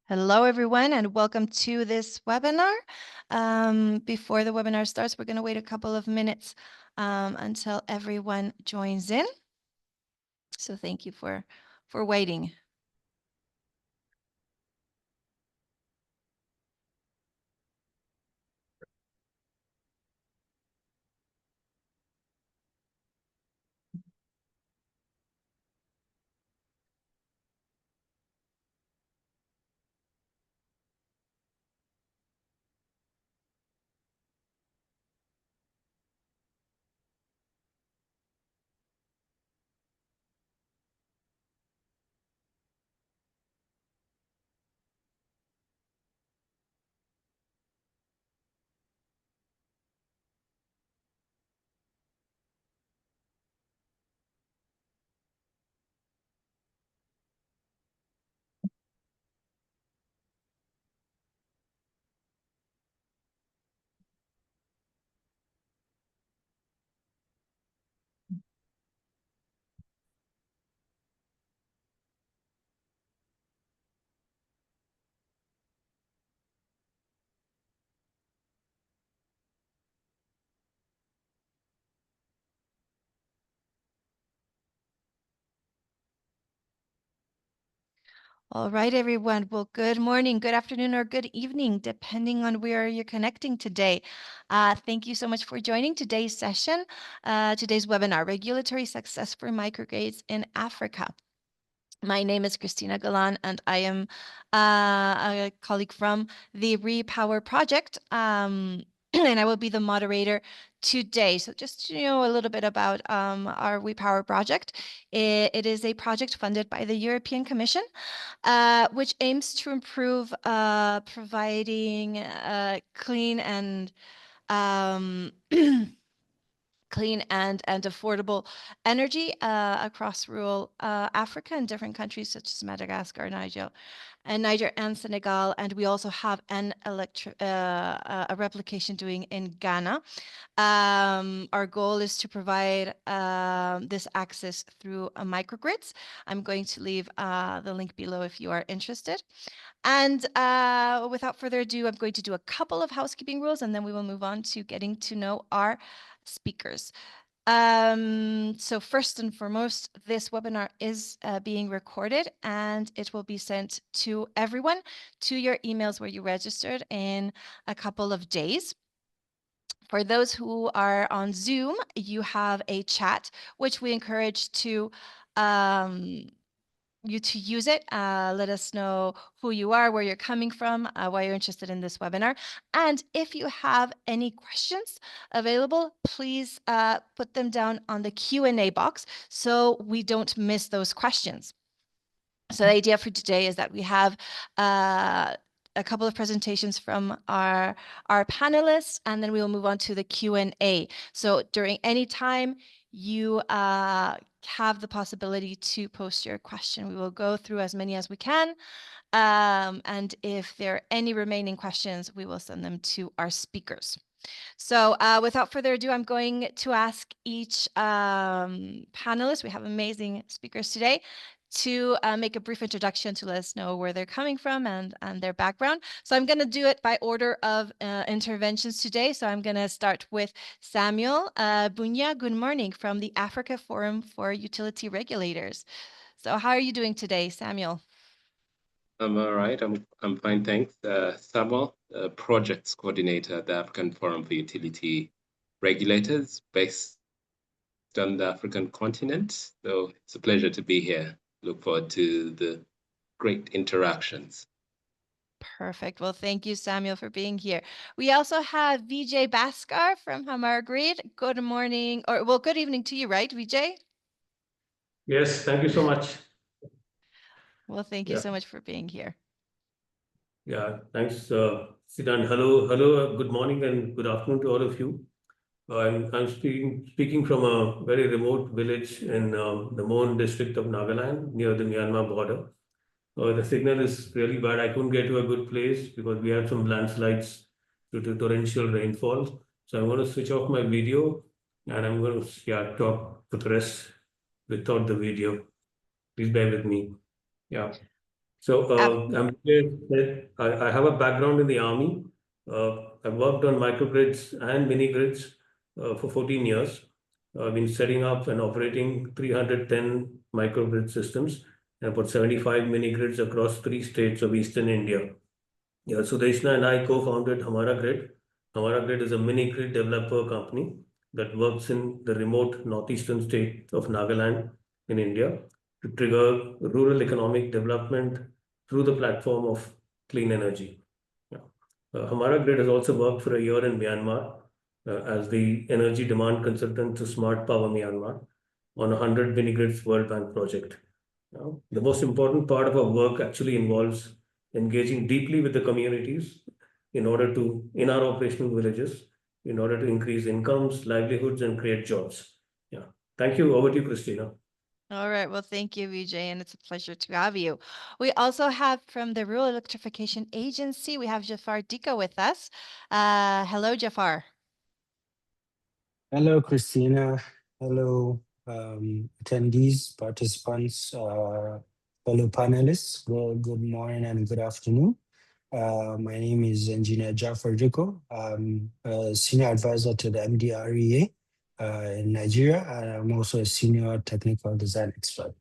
Hello, everyone, and welcome to this webinar. Before the webinar starts, we're going to wait a couple of minutes until everyone joins in. So thank you for waiting. All right, everyone. Well, good morning, good afternoon, or good evening, depending on where you're connecting today. Thank you so much for joining today's session, today's webinar, Regulatory Success for Microgrids in Africa. My name is Christina Galan, and I am a colleague from the Repower Project, and I will be the moderator today. So just to know a little bit about our Repower Project, it is a project funded by the European Commission, which aims to improve providing clean and clean and affordable energy across rural Africa and different countries such as Madagascar, Niger and Senegal. And we also have a replication doing in Ghana. Our goal is to provide this access through microgrids. I'm going to leave the link below if you are interested. And without further ado, I'm going to do a couple of housekeeping rules, and then we will move on to getting to know our speakers. So first and foremost, this webinar is being recorded, and it will be sent to everyone to your emails where you registered in a couple of days. For those who are on Zoom, you have a chat, which we encourage to you to use it. Let us know who you are, where you're coming from, why you're interested in this webinar. And if you have any questions available, please put them down on the Q&A box so we don't miss those questions. So the idea for today is that we have a couple of presentations from our panelists, and then we will move on to the Q&A. So during any time you have the possibility to post your question. We will go through as many as we can. And if there are any remaining questions, we will send them to our speakers. So without further ado, I'm going to ask each panelist, we have amazing speakers today, to make a brief introduction to let us know where they're coming from and their background. So I'm going to do it by order of interventions today. So I'm going to start with Samuel Bunya. Good morning from the Africa Forum for Utility Regulators. So how are you doing today, Samuel? I'm all right. I'm fine, thanks. Samuel, Projects Coordinator at the African Forum for Utility Regulators, based on the African continent. So it's a pleasure to be here. Look forward to the great interactions. Perfect. Well, thank you, Samuel, for being here. We also have Vijay Bhaskar from Hamar Grid. Good morning, or well, good evening to you, right, Vijay? Yes, thank you so much. Well, thank you so much for being here. Yeah, thanks, Siddhant. Hello, good morning and good afternoon to all of you. I'm speaking from a very remote village in the Mon district of Nagaland near the Myanmar border. The signal is really bad. I couldn't get to a good place because we had some landslides due to torrential rainfall. So I'm going to switch off my video and I'm going to talk for the rest without the video. Please bear with me. Yeah. So I have a background in the army. I've worked on microgrids and mini grids for 14 years. I've been setting up and operating 310 microgrid systems and about 75 mini grids across 3 states of Eastern India. Yeah, Sudeshna and I co-founded Hamara Grid. Hamara Grid is a mini grid developer company that works in the remote northeastern state of Nagaland in India to trigger rural economic development through the platform of clean energy. Yeah. Hamara Grid has also worked for a year in Myanmar as the energy demand consultant to Smart Power Myanmar on a 100 mini grids World Bank project. The most important part of our work actually involves engaging deeply with the communities in our operational villages, in order to increase incomes, livelihoods, and create jobs. Yeah. Thank you. Over to you, Christina. All right. Well, thank you, Vijay, and it's a pleasure to have you. We also have from the Rural Electrification Agency, we have Jafar Dika with us. Hello, Jafar. Hello, Christina. Hello, attendees, participants, fellow panelists. Good morning and good afternoon. My name is Engineer Jafar Diko. I'm a senior advisor to the MDREA in Nigeria, and I'm also a senior technical design expert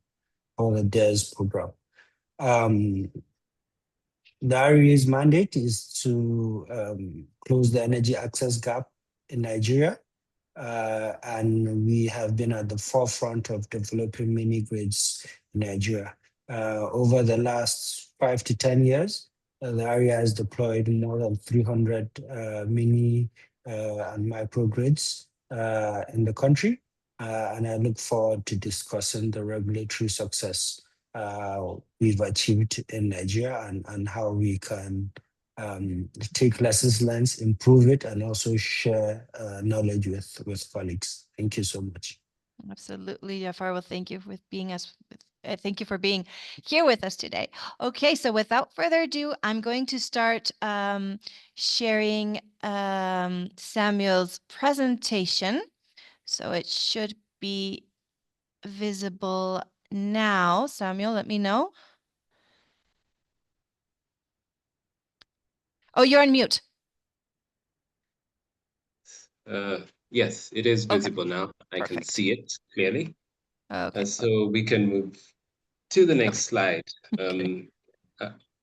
for the DES program. The REA's mandate is to close the energy access gap in Nigeria. And we have been at the forefront of developing mini grids in Nigeria. Over the last 5 to 10 years, the area has deployed more than 300 mini and microgrids in the country. And I look forward to discussing the regulatory success we've achieved in Nigeria and how we can take lessons learned, improve it, and also share knowledge with colleagues. Thank you so much. Absolutely, Jafar. Well, thank you for being thank you for being here with us today. Okay, so without further ado, I'm going to start sharing Samuel's presentation. So it should be visible now. Samuel, let me know. Oh, you're on mute. Yes, it is visible now. I can Perfect. see it clearly. Okay. So we can move to the next slide. Okay.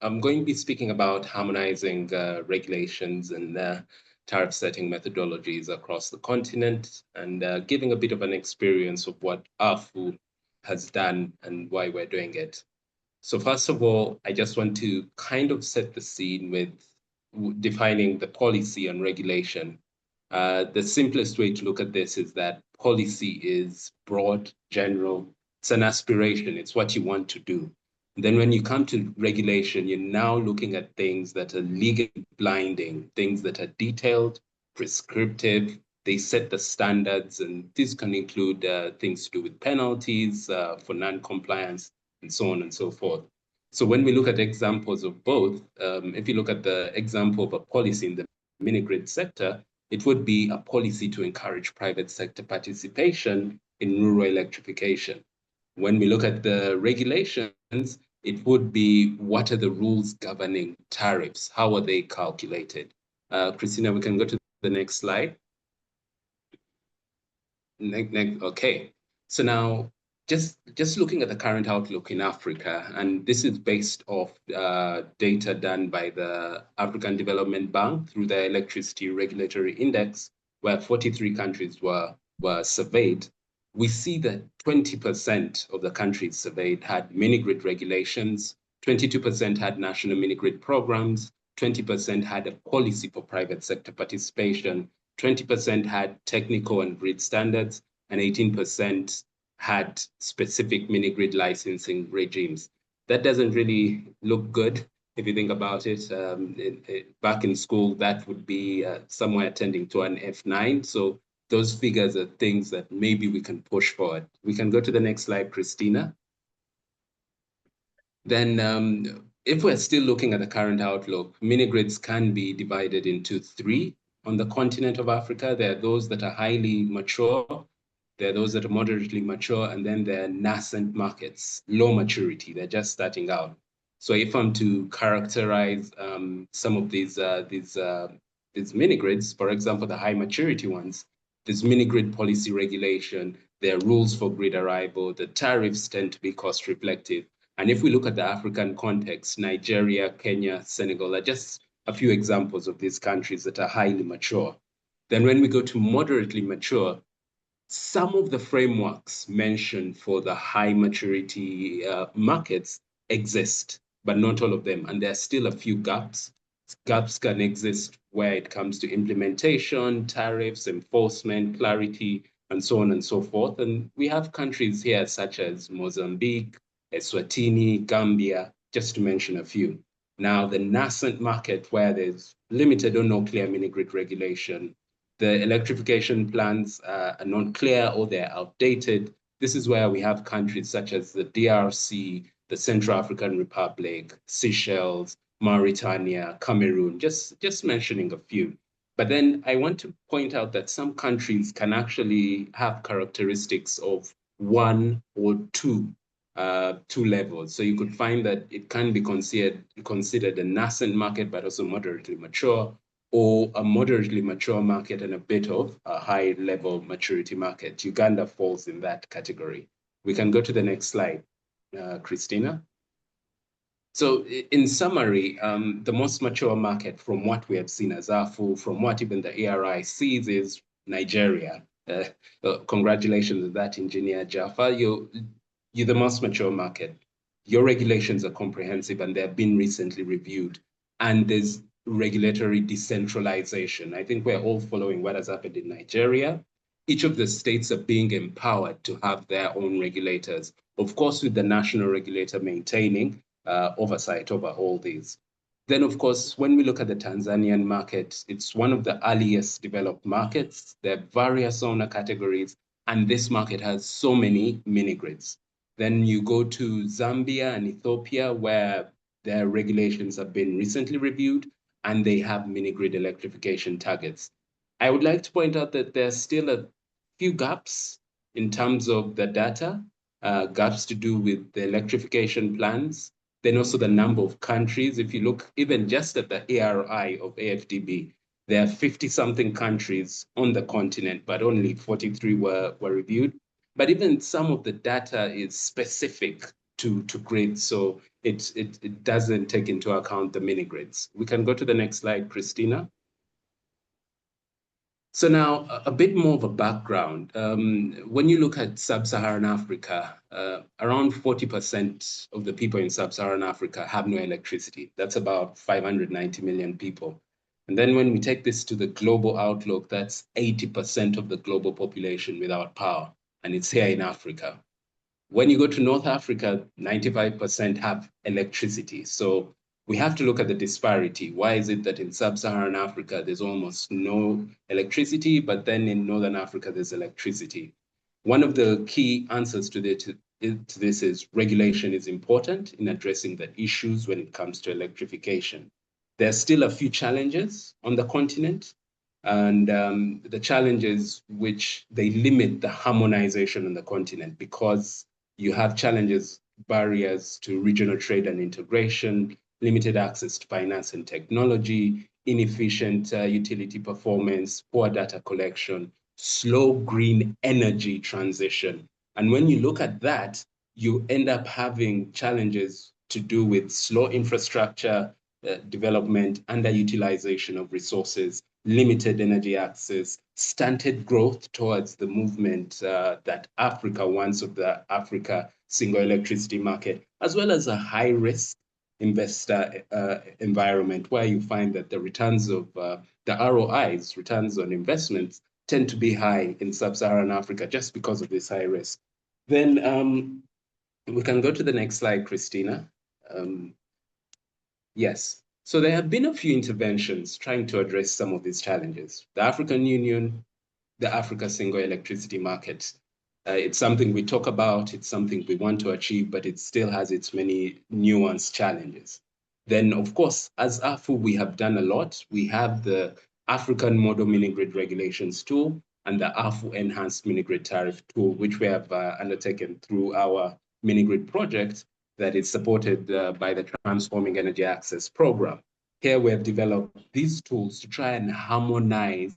I'm going to be speaking about harmonizing regulations and tariff setting methodologies across the continent, and giving a bit of an experience of what AFU has done and why we're doing it. So first of all, I just want to kind of set the scene with defining the policy and regulation. The simplest way to look at this is that policy is broad, general. It's an aspiration. It's what you want to do. And then when you come to regulation, you're now looking at things that are legally blinding, things that are detailed, prescriptive. They set the standards, and this can include things to do with penalties for non-compliance and so on and so forth. So when we look at examples of both, if you look at the example of a policy in the mini-grid sector, it would be a policy to encourage private sector participation in rural electrification. When we look at the regulations, it would be what are the rules governing tariffs? How are they calculated? Christina, we can go to the next slide. Okay. So now, just looking at the current outlook in Africa, and this is based off data done by the African Development Bank through the Electricity Regulatory Index, where 43 countries were surveyed. We see that 20% of the countries surveyed had mini-grid regulations, 22% had national mini-grid programs, 20% had a policy for private sector participation, 20% had technical and grid standards, and 18% had specific mini-grid licensing regimes. That doesn't really look good if you think about it. Back in school, that would be somewhere tending to an F9. So those figures are things that maybe we can push forward. We can go to the next slide, Christina. Then if we're still looking at the current outlook, mini-grids can be divided into three. On the continent of Africa, there are those that are highly mature, there are those that are moderately mature, and then there are nascent markets, low maturity, they're just starting out. So if I'm to characterize some of these mini grids, for example, the high maturity ones, there's mini grid policy regulation, there are rules for grid arrival, the tariffs tend to be cost reflective. And if we look at the African context, Nigeria, Kenya, Senegal are just a few examples of these countries that are highly mature. Then when we go to moderately mature, some of the frameworks mentioned for the high maturity markets exist, but not all of them. And there are still a few gaps. Gaps can exist where it comes to implementation, tariffs, enforcement, clarity, and so on and so forth. And we have countries here such as Mozambique, Eswatini, Gambia, just to mention a few. Now, the nascent market where there's limited or no clear mini-grid regulation, the electrification plans are not clear or they're outdated. This is where we have countries such as the DRC, the Central African Republic, Seychelles, Mauritania, Cameroon, just mentioning a few. But then I want to point out that some countries can actually have characteristics of one or two levels. So you could find that it can be considered a nascent market, but also moderately mature, or a moderately mature market and a bit of a high level maturity market. Uganda falls in that category. We can go to the next slide, Christina. So in summary, the most mature market from what we have seen as AFU, from what even the ARI sees, is Nigeria. Congratulations on that, Engineer Jaffa. You're the most mature market. Your regulations are comprehensive and they have been recently reviewed. And there's regulatory decentralization. I think we're all following what has happened in Nigeria. Each of the states are being empowered to have their own regulators, of course, with the national regulator maintaining oversight over all these. Then, of course, when we look at the Tanzanian market, it's one of the earliest developed markets. There are various owner categories, and this market has so many mini grids. Then you go to Zambia and Ethiopia, where their regulations have been recently reviewed, and they have mini grid electrification targets. I would like to point out that there's still a few gaps in terms of the data, gaps to do with the electrification plans, then also the number of countries. If you look even just at the ARI of AFDB, there are 50-something countries on the continent, but only 43 were reviewed. But even some of the data is specific to grids, so it doesn't take into account the mini grids. We can go to the next slide, Christina. So now a bit more of a background. When you look at sub-Saharan Africa, around 40% of the people in sub-Saharan Africa have no electricity. That's about 590 million people. And then when we take this to the global outlook, that's 80% of the global population without power, and it's here in Africa. When you go to North Africa, 95% have electricity. So we have to look at the disparity. Why is it that in sub-Saharan Africa, there's almost no electricity, but then in Northern Africa, there's electricity? One of the key answers to this is regulation is important in addressing the issues when it comes to electrification. There's still a few challenges on the continent, and the challenges which they limit the harmonization on the continent, because you have challenges, barriers to regional trade and integration, limited access to finance and technology, inefficient utility performance, poor data collection, slow green energy transition. And when you look at that, you end up having challenges to do with slow infrastructure development, underutilization of resources, limited energy access, stunted growth towards the movement that Africa wants of the Africa single electricity market, as well as a high risk investor environment where you find that the returns of the ROIs, returns on investments, tend to be high in sub-Saharan Africa just because of this high risk. Then we can go to the next slide, Christina. Yes. So there have been a few interventions trying to address some of these challenges. The African Union, the Africa Single Electricity Market. It's something we talk about, it's something we want to achieve, but it still has its many nuanced challenges. Then, of course, as AFU, we have done a lot. We have the African Model Mini-Grid Regulations tool and the AFU Enhanced Mini-Grid Tariff tool, which we have undertaken through our mini-grid project. that is supported by the Transforming Energy Access Program. Here we have developed these tools to try and harmonize,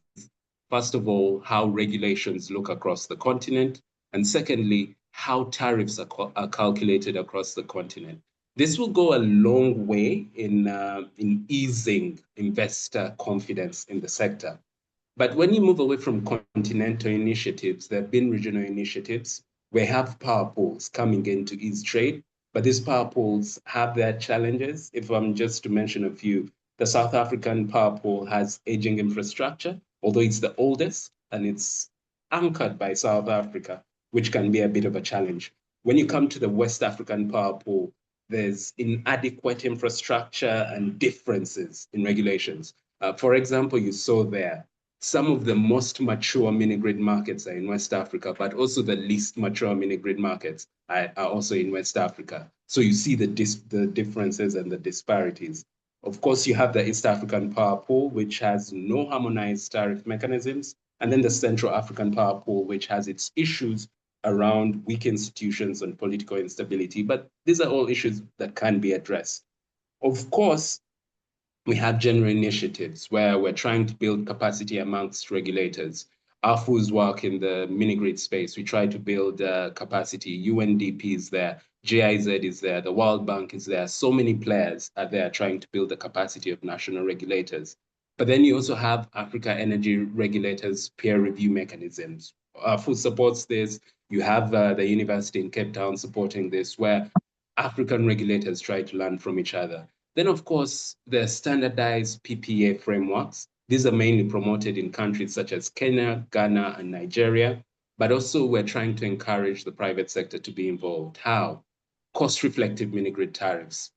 first of all, how regulations look across the continent, and secondly, how tariffs are calculated across the continent. This will go a long way in easing investor confidence in the sector. But when you move away from continental initiatives, there have been regional initiatives. We have power pools coming in to ease trade, but these power pools have their challenges. If I'm just to mention a few, the South African power pool has aging infrastructure, although it's the oldest and it's anchored by South Africa, which can be a bit of a challenge. When you come to the West African power pool, there's inadequate infrastructure and differences in regulations. For example, you saw there, some of the most mature mini-grid markets are in West Africa, but also the least mature mini-grid markets are also in West Africa. So you see the differences and the disparities. Of course, you have the East African power pool, which has no harmonized tariff mechanisms, and then the Central African power pool, which has its issues around weak institutions and political instability. But these are all issues that can be addressed. Of course, we have general initiatives where we're trying to build capacity amongst regulators. AFU's work in the mini-grid space, we try to build capacity. UNDP is there, GIZ is there, the World Bank is there. So many players are there trying to build the capacity of national regulators. But then you also have Africa Energy Regulators peer review mechanisms. AFU supports this. You have the university in Cape Town supporting this, where African regulators try to learn from each other. Then, of course, the standardized PPA frameworks. These are mainly promoted in countries such as Kenya, Ghana, and Nigeria. But also, we're trying to encourage the private sector to be involved. How? Cost-reflective mini-grid tariffs.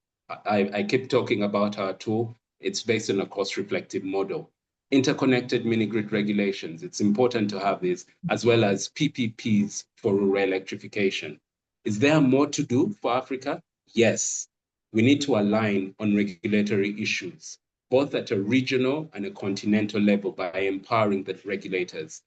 I keep talking about our tool. It's based on a cost-reflective model. Interconnected mini-grid regulations. It's important to have this, as well as PPPs for rural electrification. Is there more to do for Africa? Yes. We need to align on regulatory issues, both at a regional and a continental level by empowering the regulators.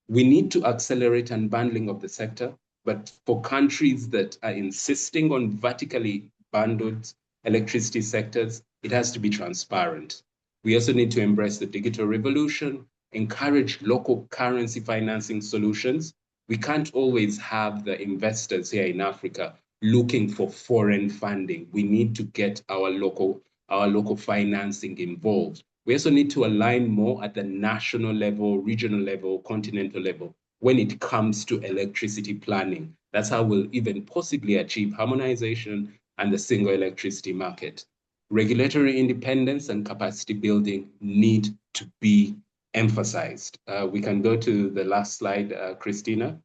We need to accelerate unbundling of the sector, but for countries that are insisting on vertically bundled electricity sectors, it has to be transparent. We also need to embrace the digital revolution, encourage local currency financing solutions. We can't always have the investors here in Africa looking for foreign funding. We need to get our local financing involved. We also need to align more at the national level, regional level, continental level when it comes to electricity planning. That's how we'll even possibly achieve harmonization and the single electricity market. Regulatory independence and capacity building need to be emphasized. We can go to the last slide, Christina.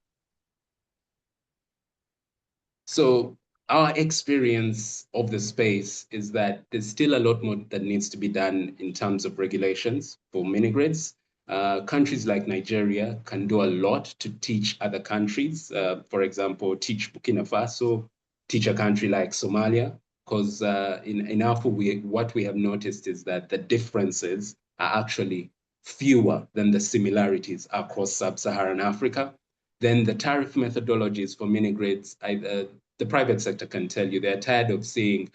So our experience of the space is that there's still a lot more that needs to be done in terms of regulations for mini-grids. Countries like Nigeria can do a lot to teach other countries. For example, teach Burkina Faso, teach a country like Somalia, because in AFU, what we have noticed is that the differences are actually fewer than the similarities across sub-Saharan Africa. Then the tariff methodologies for mini-grids, the private sector can tell you they're tired of seeing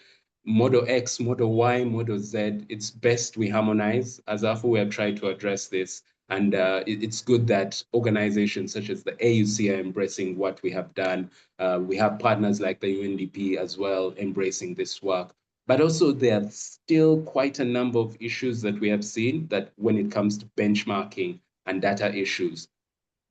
model X, model Y, model Z. It's best we harmonize. As AFU, we have tried to address this. And it's good that organizations such as the AUC are embracing what we have done. We have partners like the UNDP as well embracing this work. But also there are still quite a number of issues that we have seen that when it comes to benchmarking and data issues.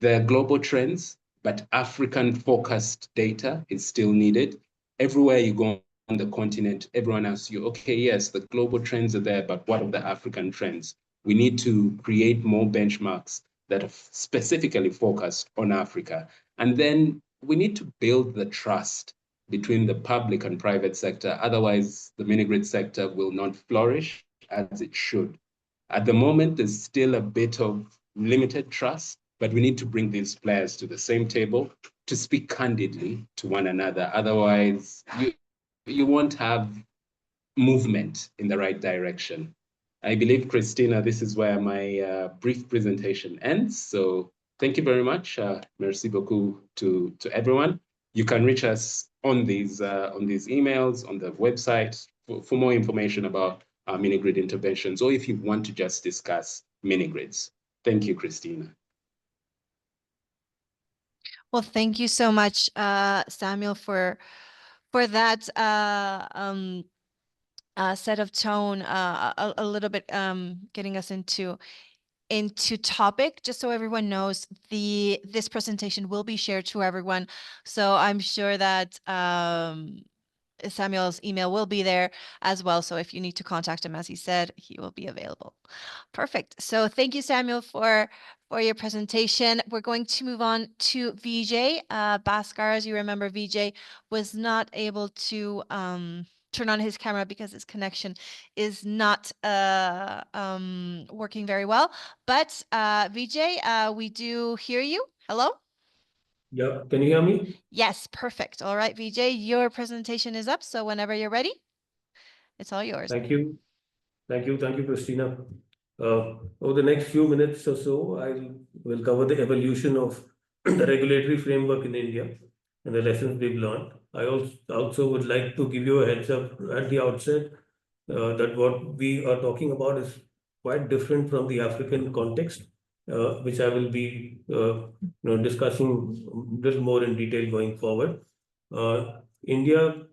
There are global trends, but African-focused data is still needed. Everywhere you go on the continent, everyone asks you, okay, yes, the global trends are there, but what are the African trends? We need to create more benchmarks that are specifically focused on Africa. And then we need to build the trust between the public and private sector. Otherwise, the mini-grid sector will not flourish as it should. At the moment, there's still a bit of limited trust, but we need to bring these players to the same table to speak candidly to one another. Otherwise, you won't have movement in the right direction. I believe, Christina, this is where my brief presentation ends. So thank you very much. Merci beaucoup to everyone. You can reach us on these emails, on the website for more information about mini grid interventions, or if you want to just discuss mini grids. Thank you, Christina. Well, thank you so much, Samuel, for that set of tone, a little bit getting us into topic. Just so everyone knows, this presentation will be shared to everyone. So I'm sure that Samuel's email will be there as well. So if you need to contact him, as he said, he will be available. Perfect. So thank you, Samuel, for your presentation. We're going to move on to VJ. Bhaskar, as you remember, VJ was not able to turn on his camera because his connection is not working very well. But VJ, we do hear you. Hello? Yeah, can you hear me? Yes, perfect. All right, VJ, your presentation is up. So whenever you're ready, it's all yours. Thank you. Thank you, Christina. Over the next few minutes or so, I will cover the evolution of the regulatory framework in India and the lessons we've learned. I also would like to give you a heads up at the outset that what we are talking about is quite different from the African context, which I will be discussing a little more in detail going forward. India,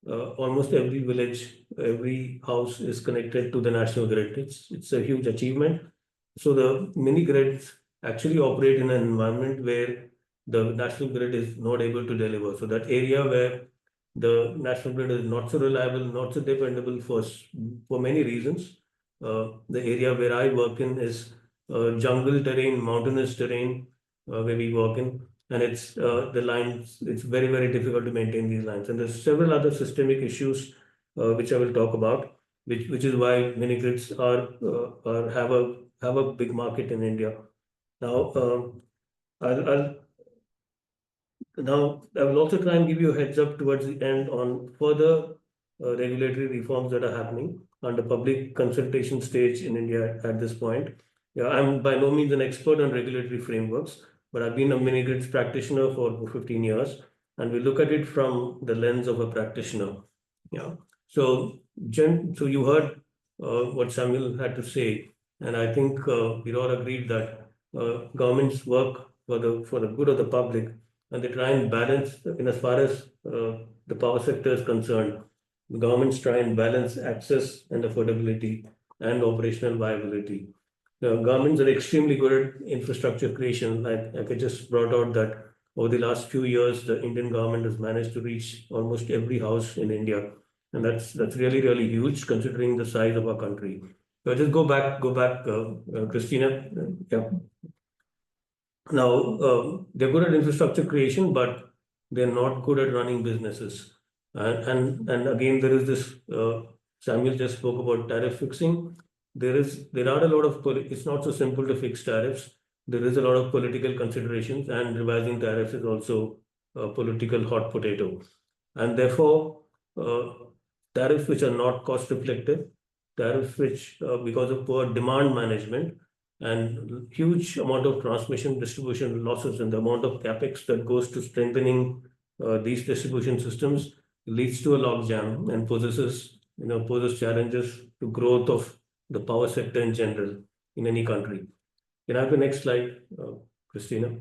almost every village, every house is connected to the national grid. It's a huge achievement. So the mini grids actually operate in an environment where the national grid is not able to deliver. So that area where the national grid is not so reliable, not so dependable for many reasons. The area where I work in is jungle terrain, mountainous terrain, where we work in, and it's the lines. It's very difficult to maintain these lines, and there's several other systemic issues which I will talk about, which is why mini grids have a big market in India. Now, I'll now, I will also try and give you a heads up towards the end on further regulatory reforms that are happening on the public consultation stage in India at this point. Yeah, I'm by no means an expert on regulatory frameworks, but I've been a mini grids practitioner for 15 years, and we look at it from the lens of a practitioner. Yeah. So, so you heard what Samuel had to say, and I think we all agreed that governments work for the good of the public, and they try and balance, in as far as the power sector is concerned, the governments try and balance access and affordability and operational viability. Governments are extremely good at infrastructure creation. Like I just brought out that over the last few years, the Indian government has managed to reach almost every house in India, and that's really huge considering the size of our country. So just go back, Christina. Yeah. Now, they're good at infrastructure creation, but they're not good at running businesses. And again, there is this, Samuel just spoke about tariff fixing. There are a lot of, it's not so simple to fix tariffs. There is a lot of political considerations, and revising tariffs is also a political hot potato. And therefore, uh, tariffs which are not cost reflective, tariffs which, because of poor demand management, and huge amount of transmission distribution losses, and the amount of capex that goes to strengthening these distribution systems leads to a logjam and poses challenges to growth of the power sector in general in any country. Can I have the next slide, Christina?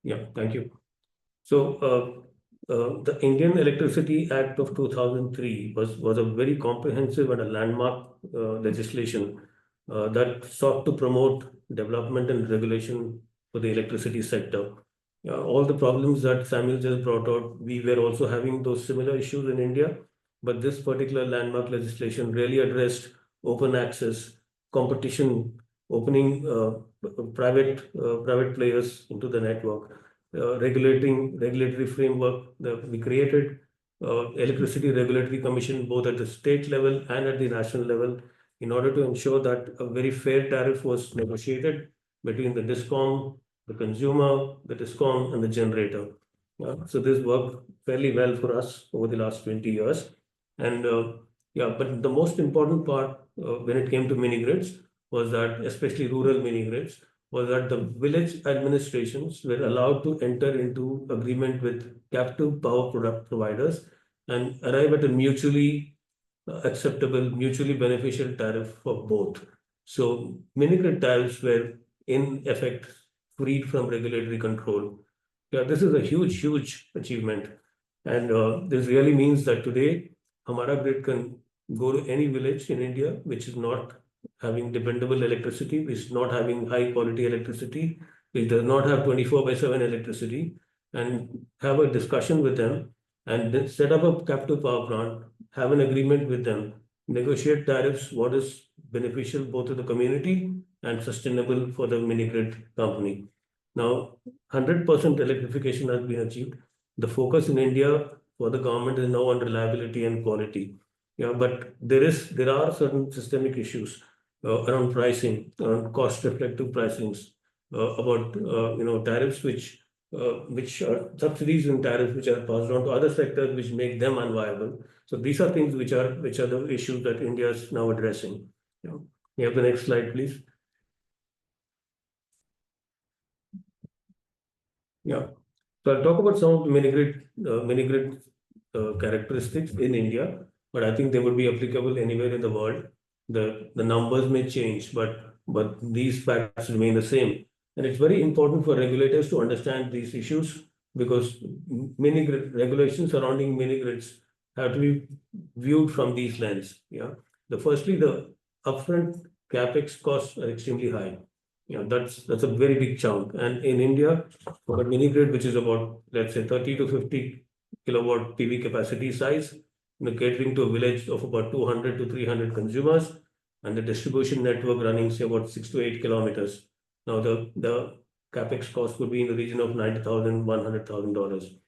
Yeah, thank you. So the Indian Electricity Act of 2003 was a very comprehensive and a landmark legislation that sought to promote development and regulation for the electricity sector. All the problems that Samuel just brought out, we were also having those similar issues in India, but this particular landmark legislation really addressed open access, competition, opening private players into the network, regulatory framework. We created Electricity Regulatory Commission both at the state level and at the national level in order to ensure that a very fair tariff was negotiated between the DISCOM, the consumer, the DISCOM, and the generator. So this worked fairly well for us over the last 20 years. And yeah, but the most important part when it came to mini grids was that, especially rural mini grids, was that the village administrations were allowed to enter into agreement with captive power product providers and arrive at a mutually acceptable, mutually beneficial tariff for both. So mini grid tariffs were in effect freed from regulatory control. Yeah, this is a huge, huge achievement. And this really means that today, Hamara Grid can go to any village in India which is not having dependable electricity, which is not having high quality electricity, which does not have 24 by 7 electricity, and have a discussion with them and then set up a captive power plant, have an agreement with them, negotiate tariffs, what is beneficial both to the community and sustainable for the mini grid company. Now, 100% electrification has been achieved. The focus in India for the government is now on reliability and quality. Yeah, but there are certain systemic issues around pricing, around cost-effective pricings, about tariffs which are subsidies and tariffs which are passed on to other sectors which make them unviable. So these are things which are the issues that India is now addressing. Yeah. You have the next slide, please. Yeah. So I'll talk about some of the mini grid characteristics in India, but I think they would be applicable anywhere in the world. The numbers may change, but these facts remain the same. And it's very important for regulators to understand these issues because mini grid regulations surrounding mini grids have to be viewed from these lens. Yeah. Firstly, the upfront capex costs are extremely high. Yeah, that's a very big chunk. And in India, for a mini grid, which is about, let's say, 30 to 50 kilowatt PV capacity size, catering to a village of about 200 to 300 consumers, and the distribution network running, say, about 6 to 8 kilometers. Now, the capex cost would be in the region of $90,000, $100,000.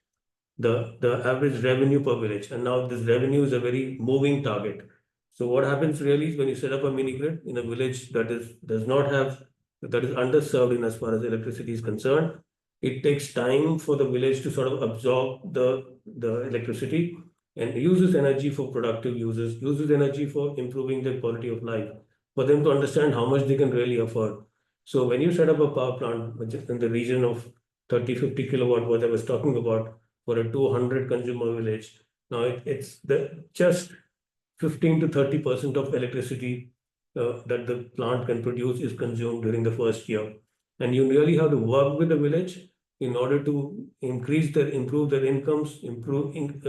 The average revenue per village, and now this revenue is a very moving target. So what happens really is when you set up a mini grid in a village that is underserved in as far as electricity is concerned, it takes time for the village to sort of absorb the electricity and uses energy for productive uses, uses energy for improving their quality of life, for them to understand how much they can really afford. So when you set up a power plant which is in the region of 30, 50 kilowatt, what I was talking about, for a 200 consumer village, now it's just 15 to 30% of electricity that the plant can produce is consumed during the first year. And you really have to work with the village in order to improve their incomes,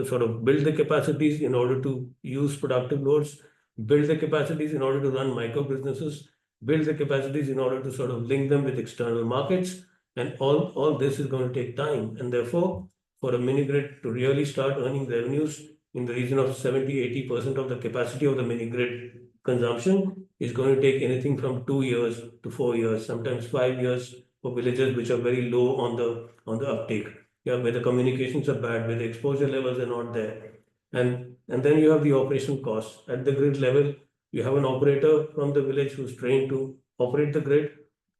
sort of build the capacities in order to use productive loads, build the capacities in order to run micro businesses, build the capacities in order to sort of link them with external markets. And all this is going to take time. And therefore, for a mini grid to really start earning revenues in the region of 70-80% of the capacity of the mini grid consumption is going to take anything from 2 years to 4 years, sometimes 5 years for villages which are very low on the uptake. Yeah, where the communications are bad, where the exposure levels are not there. And then you have the operational costs. At the grid level, you have an operator from the village who's trained to operate the grid.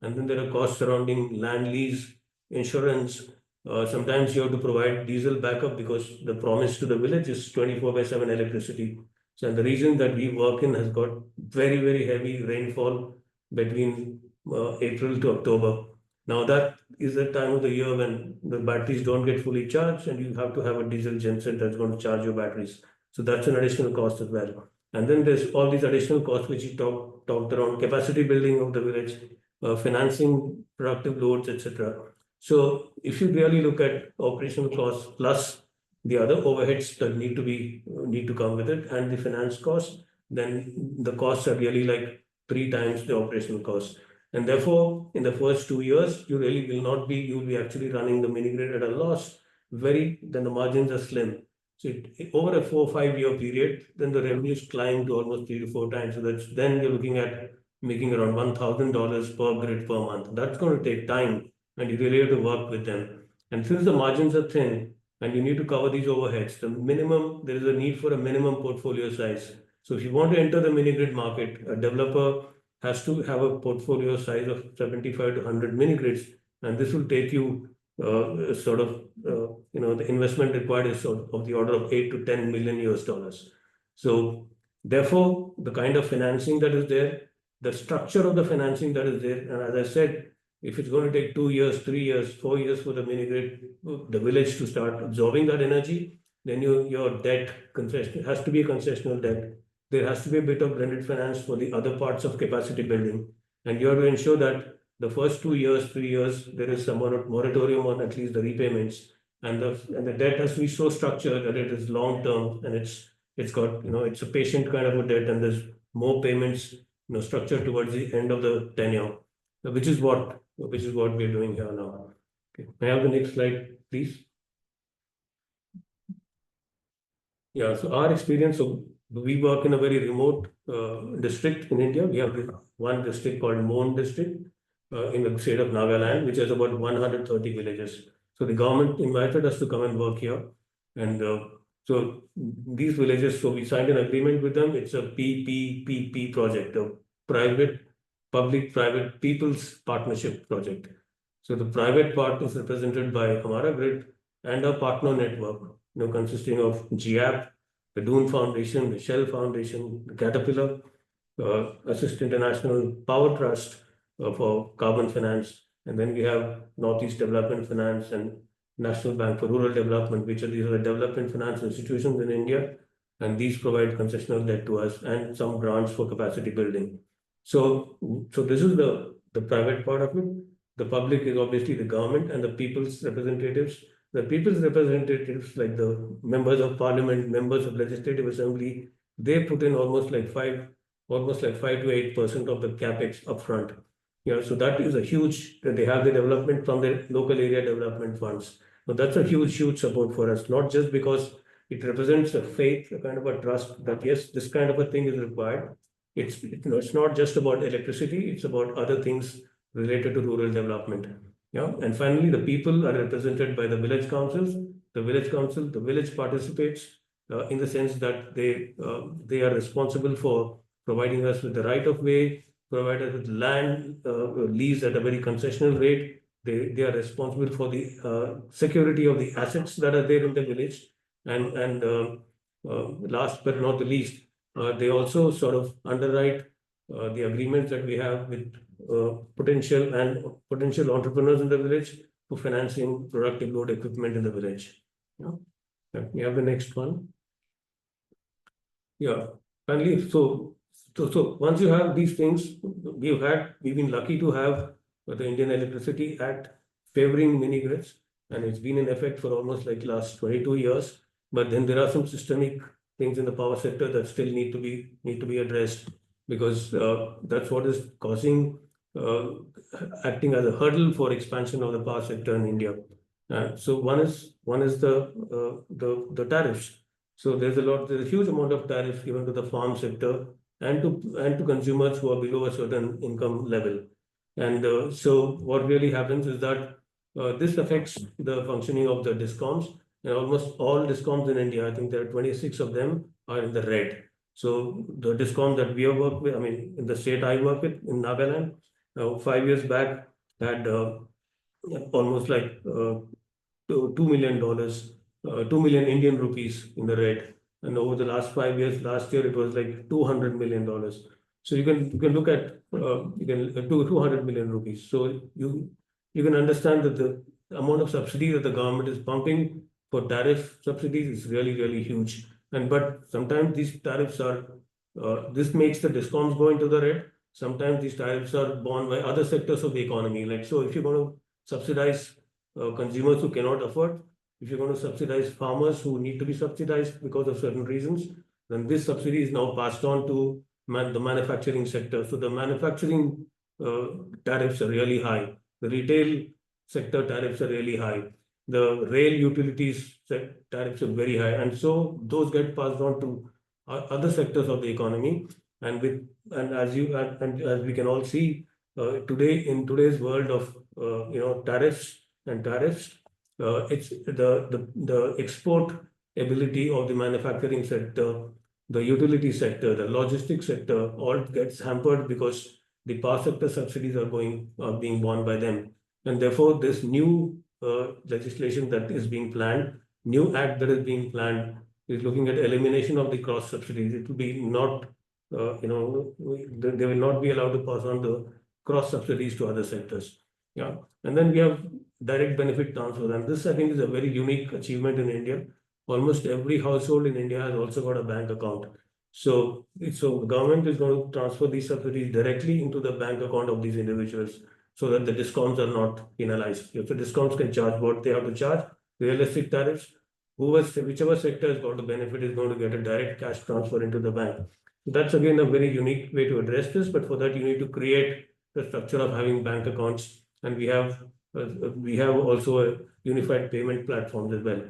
And then there are costs surrounding land lease, insurance. Sometimes you have to provide diesel backup because the promise to the village is 24 by 7 electricity. So and the region that we work in has got very, very heavy rainfall between April to October. Now that is the time of the year when the batteries don't get fully charged and you have to have a diesel genset that's going to charge your batteries. So that's an additional cost as well. And then there's all these additional costs which you talked around capacity building of the village, financing productive loads, etc. So if you really look at operational costs plus the other overheads that need to come with it and the finance costs, then the costs are really like 3 times the operational costs. And therefore, in the first 2 years, you'll be actually running the mini grid at a loss. Then the margins are slim. So over a 4 or 5 year period, then the revenues climb to almost 3 to 4 times. So then you're looking at making around $1,000 per grid per month. That's going to take time, and you really have to work with them. And since the margins are thin, and you need to cover these overheads, there is a need for a minimum portfolio size. So if you want to enter the mini grid market, a developer has to have a portfolio size of 75 to 100 mini grids, and this will take you the investment required is of the order of 8 to 10 million US dollars. So therefore, the kind of financing that is there, the structure of the financing that is there, and as I said, if it's going to take 2 years, 3 years, 4 years for the mini grid, the village to start absorbing that energy, then your debt concession has to be a concessional debt. There has to be a bit of blended finance for the other parts of capacity building. And you have to ensure that the first 2 years, 3 years, there is some moratorium on at least the repayments. And the debt has to be so structured that it is long term and it's got, it's a patient kind of a debt, and there's more payments, structured towards the end of the tenure, which is what we're doing here now. Okay. May I have the next slide, please? Yeah, so our experience, so we work in a very remote district in India. We have one district called Mon district in the state of Nagaland, which has about 130 villages. So the government invited us to come and work here. And so these villages, so we signed an agreement with them. It's a PPPP project, a public-private people's partnership project. So the private part is represented by Hamara Grid and a partner network, consisting of GAP, the Dune Foundation, the Shell Foundation, the Caterpillar, Assist International Power Trust for carbon finance, and then we have Northeast Development Finance and National Bank for Rural Development, these are the development finance institutions in India, and these provide concessional debt to us and some grants for capacity building. So this is the private part of it. The public is obviously the government and the people's representatives. The people's representatives, like the members of parliament, members of legislative assembly, they put in almost like 5 to 8% of the capex upfront. So that is a huge, that they have the development from the local area development funds. So that's a huge support for us, not just because it represents a faith, a kind of a trust that yes, this kind of a thing is required. It's not just about electricity, it's about other things related to rural development. Yeah. And finally, the people are represented by the village councils. The village participates in the sense that they are responsible for providing us with the right of way, provide us with land lease at a very concessional rate. They are responsible for the security of the assets that are there in the village. And last but not the least, they also sort of underwrite the agreements that we have with potential entrepreneurs in the village for financing productive load equipment in the village. Yeah. We have the next one. Yeah. Finally, so once you have these things, we've been lucky to have the Indian Electricity Act favoring mini grids, and it's been in effect for almost like last 22 years. But then there are some systemic things in the power sector that still need to be addressed, because that's what is causing acting as a hurdle for expansion of the power sector in India. So one is the tariffs. So there's a huge amount of tariffs given to the farm sector and to consumers who are below a certain income level. And so what really happens is that this affects the functioning of the discoms, and almost all discoms in India, I think there are 26 of them, are in the red. So the discom that we have worked with, I mean, in the state I work with in Nagaland, 5 years back had almost like $2 million, 2 million Indian rupees in the red. And over the last 5 years, last year it was like $200 million. So you can look at 200 million rupees. So you can understand that the amount of subsidy that the government is pumping for tariff subsidies is really huge. But sometimes these tariffs are this makes the discoms go into the red. Sometimes these tariffs are borne by other sectors of the economy. Like, so if you're going to subsidize consumers who cannot afford, if you're going to subsidize farmers who need to be subsidized because of certain reasons, then this subsidy is now passed on to the manufacturing sector. So the manufacturing tariffs are really high. The retail sector tariffs are really high. The rail utilities tariffs are very high. And so those get passed on to other sectors of the economy. And as we can all see today, in today's world of tariffs, it's the export ability of the manufacturing sector, the utility sector, the logistics sector, all gets hampered because the power sector subsidies are being borne by them. And therefore, this new legislation that is being planned, new act that is being planned, is looking at elimination of the cross subsidies. It will be not, they will not be allowed to pass on the cross subsidies to other sectors. Yeah. And then we have direct benefit transfer. And this, I think, is a very unique achievement in India. Almost every household in India has also got a bank account. So the government is going to transfer these subsidies directly into the bank account of these individuals so that the discoms are not penalized. If the discoms can charge what they have to charge, realistic tariffs, whichever sector has got the benefit is going to get a direct cash transfer into the bank. So that's again a very unique way to address this, but for that you need to create the structure of having bank accounts, and we have also a unified payment platforms as well.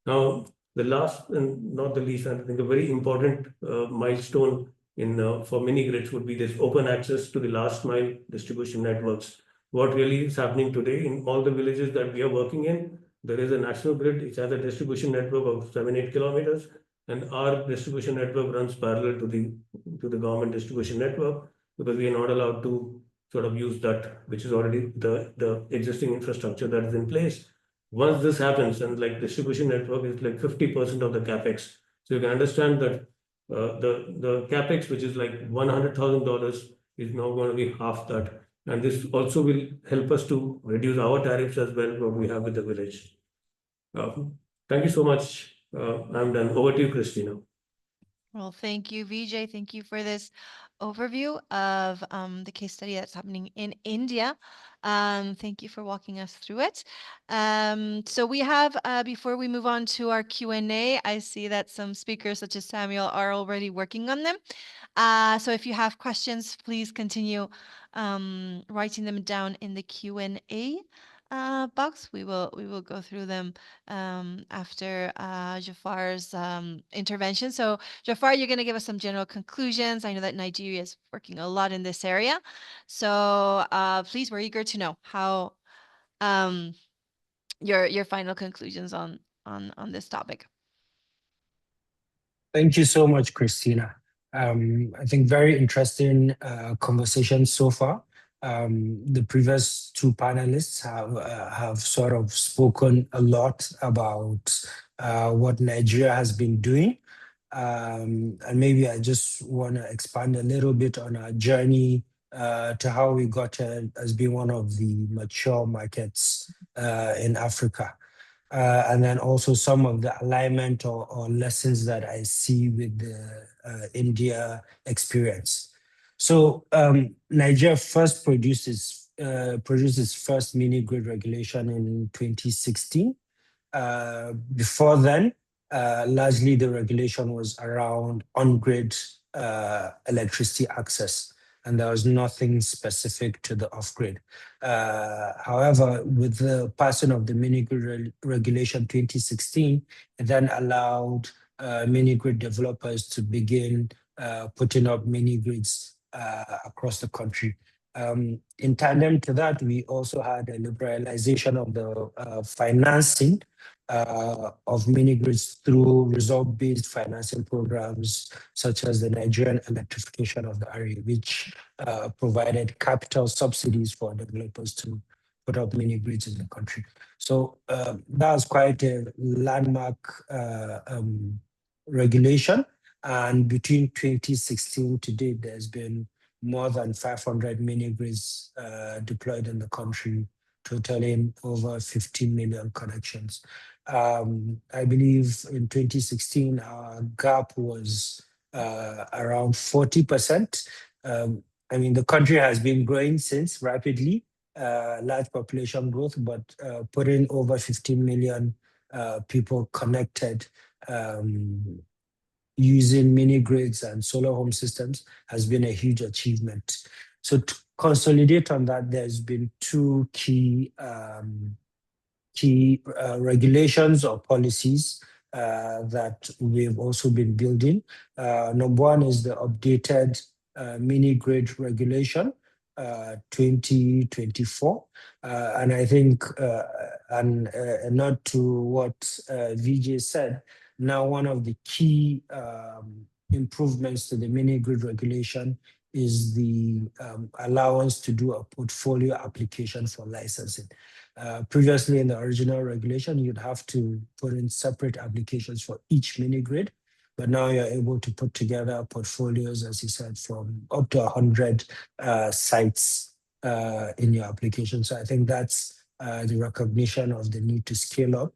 Now, the last and not the least, I think a very important milestone in for mini grids would be this open access to the last mile distribution networks. What really is happening today in all the villages that we are working in, there is a national grid. It has a distribution network of 7-8 kilometers, and our distribution network runs parallel to the government distribution network because we are not allowed to sort of use that, which is already the existing infrastructure that is in place. Once this happens, and like distribution network is like 50% of the capex, so you can understand that the capex, which is like $100,000, is now going to be half that, and this also will help us to reduce our tariffs as well, what we have with the village. Thank you so much. I'm done. Over to you, Christina. Well, thank you, Vijay. Thank you for this overview of the case study that's happening in India. Thank you for walking us through it. So we have, before we move on to our Q&A, I see that some speakers such as Samuel are already working on them. So if you have questions, please continue writing them down in the Q&A box. We will go through them after Jafar's intervention. So Jafar, you're going to give us some general conclusions. I know that Nigeria is working a lot in this area. So please, we're eager to know how your final conclusions on this topic. Thank you so much, Christina. I think very interesting conversation so far. The previous two panelists have sort of spoken a lot about what Nigeria has been doing. And maybe I just want to expand a little bit on our journey to how we got as being one of the mature markets in Africa. And then also some of the alignment or lessons that I see with the India experience. So Nigeria first produced its first mini grid regulation in 2016. Before then, largely the regulation was around on-grid electricity access, and there was nothing specific to the off-grid. However, with the passing of the mini grid regulation 2016, it then allowed mini grid developers to begin putting up mini grids across the country. In tandem to that, we also had a liberalization of the financing of mini grids through result-based financing programs such as the Nigerian electrification of the area, which provided capital subsidies for developers to put up mini grids in the country. So that was quite a landmark regulation. And between 2016 to date, there's been more than 500 mini grids deployed in the country, totaling over 15 million connections. I believe in 2016, our gap was around 40%. I mean, the country has been growing since rapidly, large population growth, but putting over 15 million people connected using mini grids and solar home systems has been a huge achievement. So to consolidate on that, there's been two key regulations or policies that we've also been building. Number one is the updated mini grid regulation 2024. And I think, and not to what Vijay said, now one of the key improvements to the mini grid regulation is the allowance to do a portfolio application for licensing. Previously in the original regulation, you'd have to put in separate applications for each mini grid, but now you're able to put together portfolios, as you said, from up to 100 sites in your application. So I think that's the recognition of the need to scale up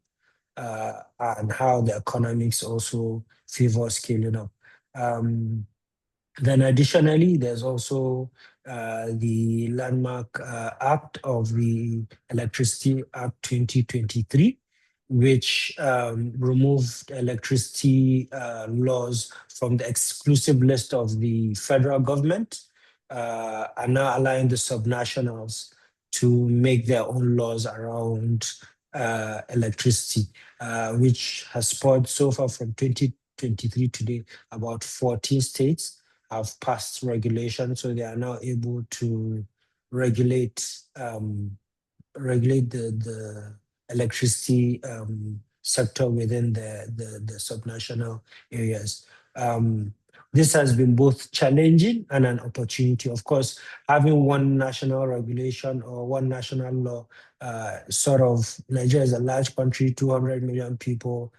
and how the economics also favor scaling up. Then additionally, there's also the landmark act of the Electricity Act 2023, which removed electricity laws from the exclusive list of the federal government and now allowing the subnationals to make their own laws around electricity, which has spurred so far from 2023 today, about 14 states have passed regulation, so they are now able to regulate the electricity sector within the subnational areas. This has been both challenging and an opportunity. Of course, having one national regulation or one national law, Nigeria is a large country, 200 million people,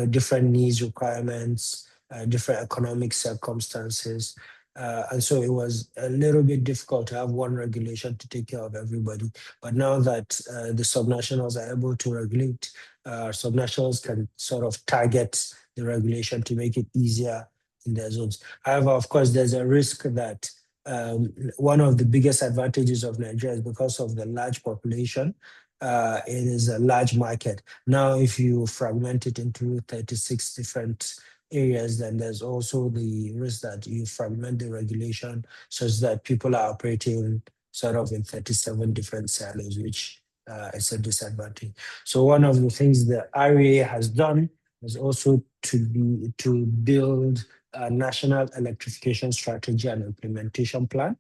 different needs, requirements, different economic circumstances. And so it was a little bit difficult to have one regulation to take care of everybody. But now that the subnationals are able to regulate, subnationals can sort of target the regulation to make it easier in their zones. However, of course, there's a risk that one of the biggest advantages of Nigeria is because of the large population. It is a large market. Now, if you fragment it into 36 different areas, then there's also the risk that you fragment the regulation such that people are operating sort of in 37 different silos, which is a disadvantage. So one of the things the RA has done is also to build a national electrification strategy and implementation plan.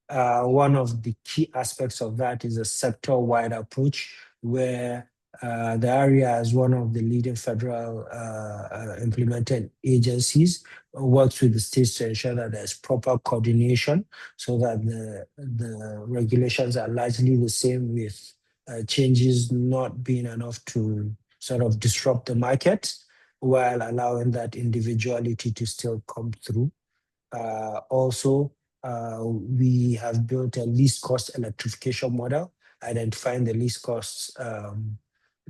One of the key aspects of that is a sector-wide approach where the area, as one of the leading federal implementing agencies, works with the states to ensure that there's proper coordination so that the regulations are largely the same, with changes not being enough to sort of disrupt the market while allowing that individuality to still come through. Also, we have built a least cost electrification model, identifying the least cost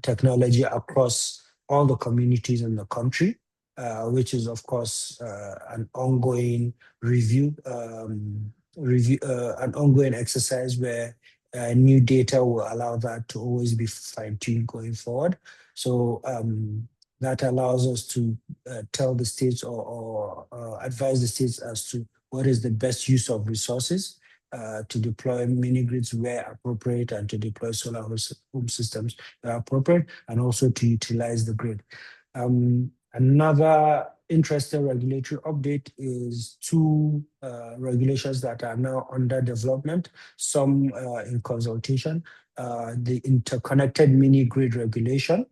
technology across all the communities in the country, which is, of course, an ongoing an ongoing exercise where new data will allow that to always be fine-tuned going forward. So that allows us to tell the states or advise the states as to what is the best use of resources to deploy mini grids where appropriate and to deploy solar home systems where appropriate, and also to utilize the grid. Another interesting regulatory update is two regulations that are now under development, some in consultation, the interconnected mini grid regulation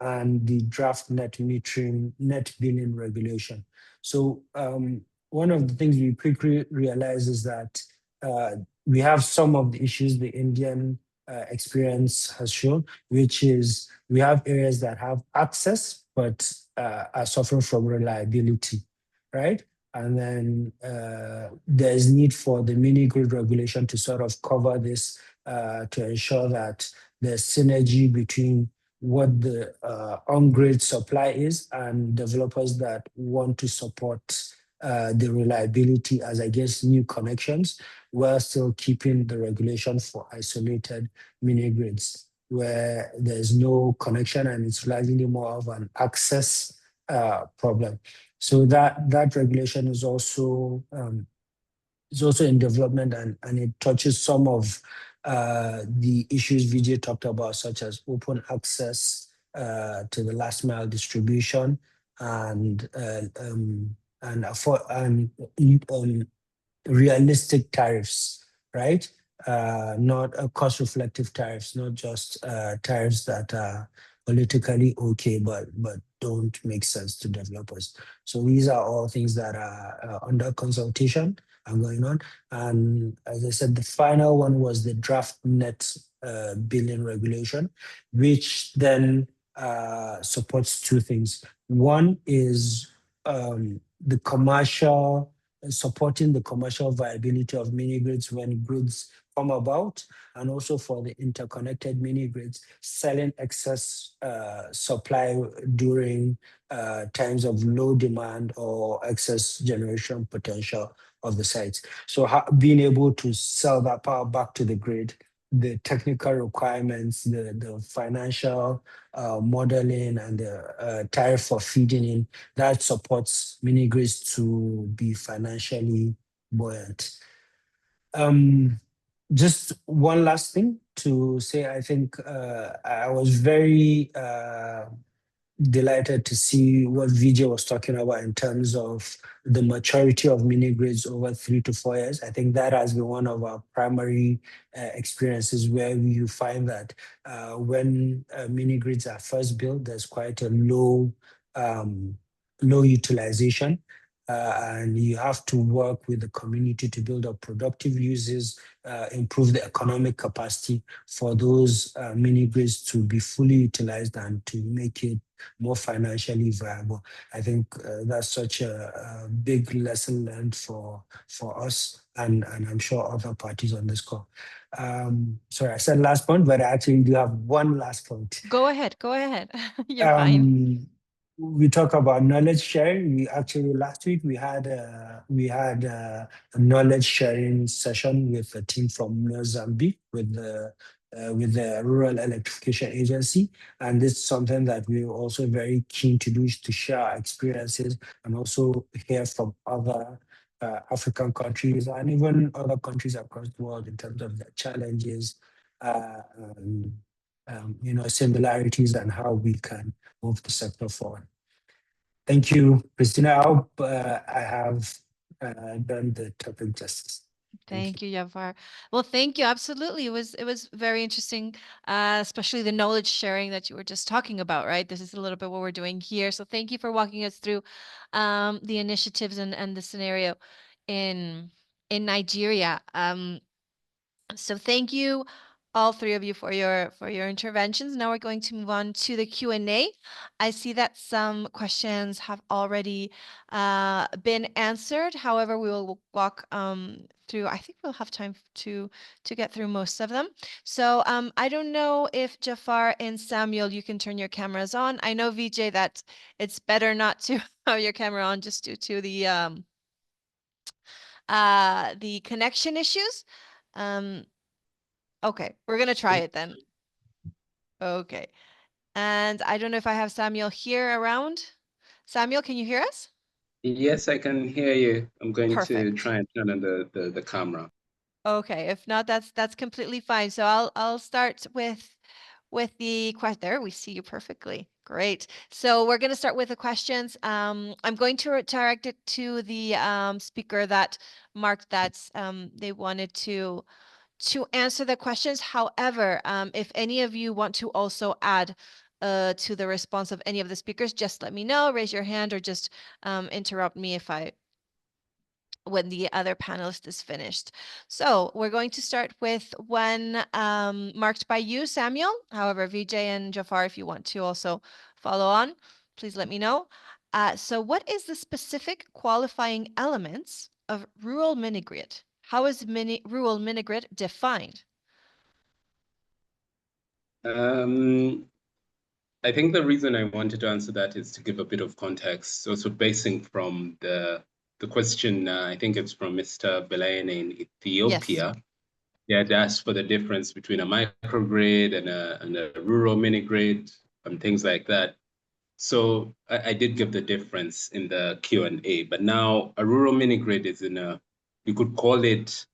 and the draft net metering, net billing regulation. So one of the things we quickly realize is that we have some of the issues the Indian experience has shown, which is we have areas that have access but are suffering from reliability, right? And then there's need for the mini grid regulation to sort of cover this to ensure that there's synergy between what the on-grid supply is and developers that want to support the reliability as against new connections, while still keeping the regulation for isolated mini grids where there's no connection and it's largely more of an access problem. So that regulation is also in development, and it touches some of the issues Vijay talked about, such as open access to the last mile distribution and realistic tariffs, right? Not cost reflective tariffs, not just tariffs that are politically okay, but don't make sense to developers. So these are all things that are under consultation and going on. And as I said, the final one was the draft net billing regulation, which then supports two things. One is the commercial supporting the commercial viability of mini grids when grids come about, and also for the interconnected mini grids, selling excess supply during times of low demand or excess generation potential of the sites. So being able to sell that power back to the grid, the technical requirements, the financial modeling, and the tariff for feeding in, that supports mini grids to be financially buoyant. Just one last thing to say, I think I was very delighted to see what Vijay was talking about in terms of the maturity of mini grids over 3 to 4 years. I think that has been one of our primary experiences, where you find that when mini grids are first built, there's quite a low utilization. And you have to work with the community to build up productive uses, improve the economic capacity for those mini grids to be fully utilized and to make it more financially viable. I think that's such a big lesson learned for us, and I'm sure other parties on this call. Sorry, I said last point, but I actually do have one last point. Go ahead. You're fine. We talk about knowledge sharing. We actually last week we had a knowledge sharing session with a team from Mozambique with the Rural Electrification Agency, and this is something that we're also very keen to do, is to share our experiences and also hear from other African countries and even other countries across the world in terms of their challenges, similarities, and how we can move the sector forward. Thank you, Christina. I hope I have done the topic justice. Thank you, Jafar. Well, thank you. Absolutely. It was very interesting, especially the knowledge sharing that you were just talking about, right? This is a little bit what we're doing here. So thank you for walking us through the initiatives and the scenario in Nigeria. So thank you, all three of you, for your interventions. Now we're going to move on to the Q&A. I see that some questions have already been answered. However, we will walk through. I think we'll have time to get through most of them. So I don't know if Jafar and Samuel, you can turn your cameras on. I know, Vijay, that it's better not to have your camera on just due to the connection issues. Okay, we're gonna try it then. Okay. And I don't know if I have Samuel here around. Samuel, can you hear us? Yes, I can hear you. I'm going to Perfect. try and turn on the camera. Okay, if not, that's completely fine. So I'll start with the question. There, we see you perfectly. Great. So we're going to start with the questions. I'm going to direct it to the speaker that marked that they wanted to answer the questions. However, if any of you want to also add to the response of any of the speakers, just let me know, raise your hand, or just interrupt me when the other panelist is finished. So we're going to start with one marked by you, Samuel. However, Vijay and Jafar, if you want to also follow on, please let me know. So what is the specific qualifying elements of rural mini-grid? How is rural mini-grid defined? I think the reason I wanted to answer that is to give a bit of context. So basing from the question, I think it's from Mr. Belayan in Ethiopia. Yes. Yeah, that's for the difference between a microgrid and a rural mini-grid and things like that. So I did give the difference in the Q&A, but now a rural mini-grid is you could call it,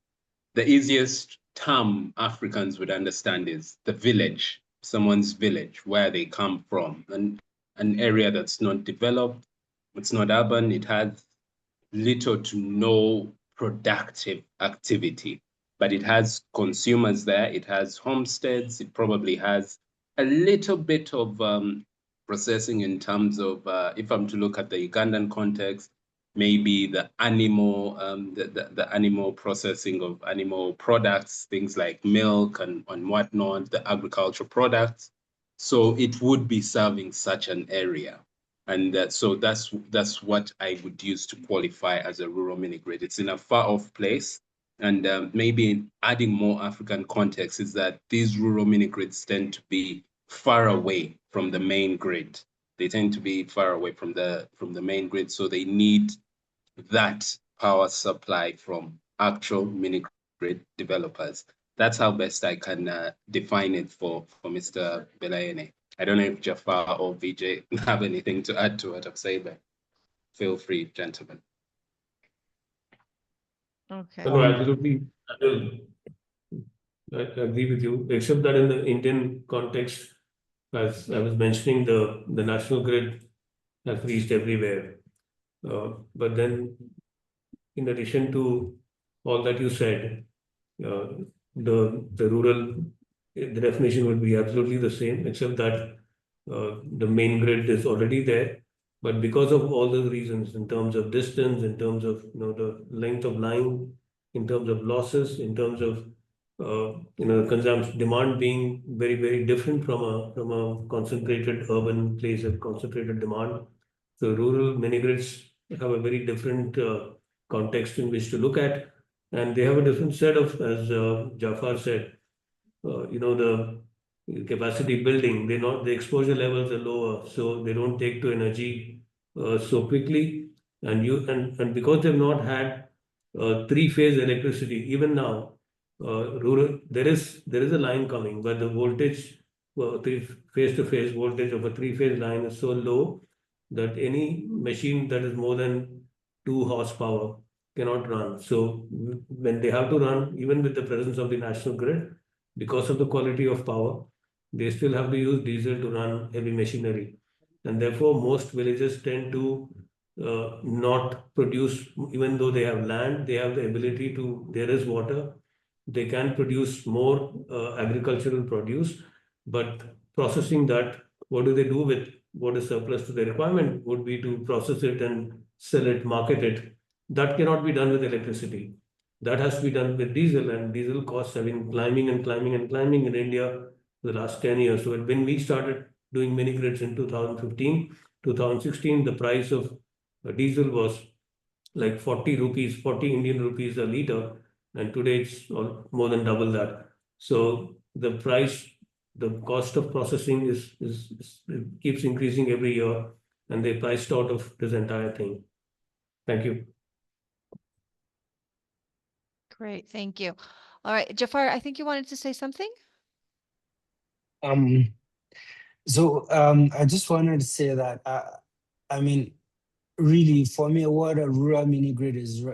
the easiest term Africans would understand is the village, someone's village, where they come from, and an area that's not developed, it's not urban, it has little to no productive activity, but it has consumers there, it has homesteads, it probably has a little bit of processing in terms of, if I'm to look at the Ugandan context, maybe the animal, the animal processing of animal products, things like milk and whatnot, the agricultural products. So it would be serving such an area. And so that's what I would use to qualify as a rural mini grid. It's in a far off place. And maybe adding more African context is that these rural mini grids tend to be far away from the main grid. They tend to be far away from the main grid, so they need that power supply from actual mini grid developers. That's how best I can define it for Mr. Belayene. I don't know if Jafar or VJ have anything to add to what I've said, but feel free, gentlemen. Okay. No, absolutely. I agree with you, except that in the Indian context, as I was mentioning, the national grid has reached everywhere. But then, in addition to all that you said, the rural the definition would be absolutely the same, except that the main grid is already there. But because of all those reasons, in terms of distance, in terms of the length of line, in terms of losses, in terms of consumption demand being very different from a concentrated urban place of concentrated demand. So rural mini grids have a very different context in which to look at, and they have a different set of, as Jafar said, the capacity building. They not the exposure levels are lower, so they don't take to energy so quickly, and because they've not had three-phase electricity, even now, rural there is a line coming, but the voltage, three face-to-face voltage of a three-phase line is so low that any machine that is more than 2 horsepower cannot run. So when they have to run, even with the presence of the national grid, because of the quality of power, they still have to use diesel to run heavy machinery. And therefore, most villages tend to not produce, even though they have land, they have the ability to, there is water, they can produce more agricultural produce, but processing that, what do they do with what is surplus to their requirement would be to process it and sell it, market it. That cannot be done with electricity. That has to be done with diesel, and diesel costs have been climbing and climbing and climbing in India for the last 10 years. So when we started doing mini grids in 2015, 2016, the price of diesel was like 40 rupees, 40 Indian rupees a liter, and today it's more than double that. So the price, the cost of processing it keeps increasing every year, and they priced out of this entire thing. Thank you. Great. Thank you. All right, Jafar, I think you wanted to say something. I just wanted to say that I mean, really, for me, what a rural mini grid is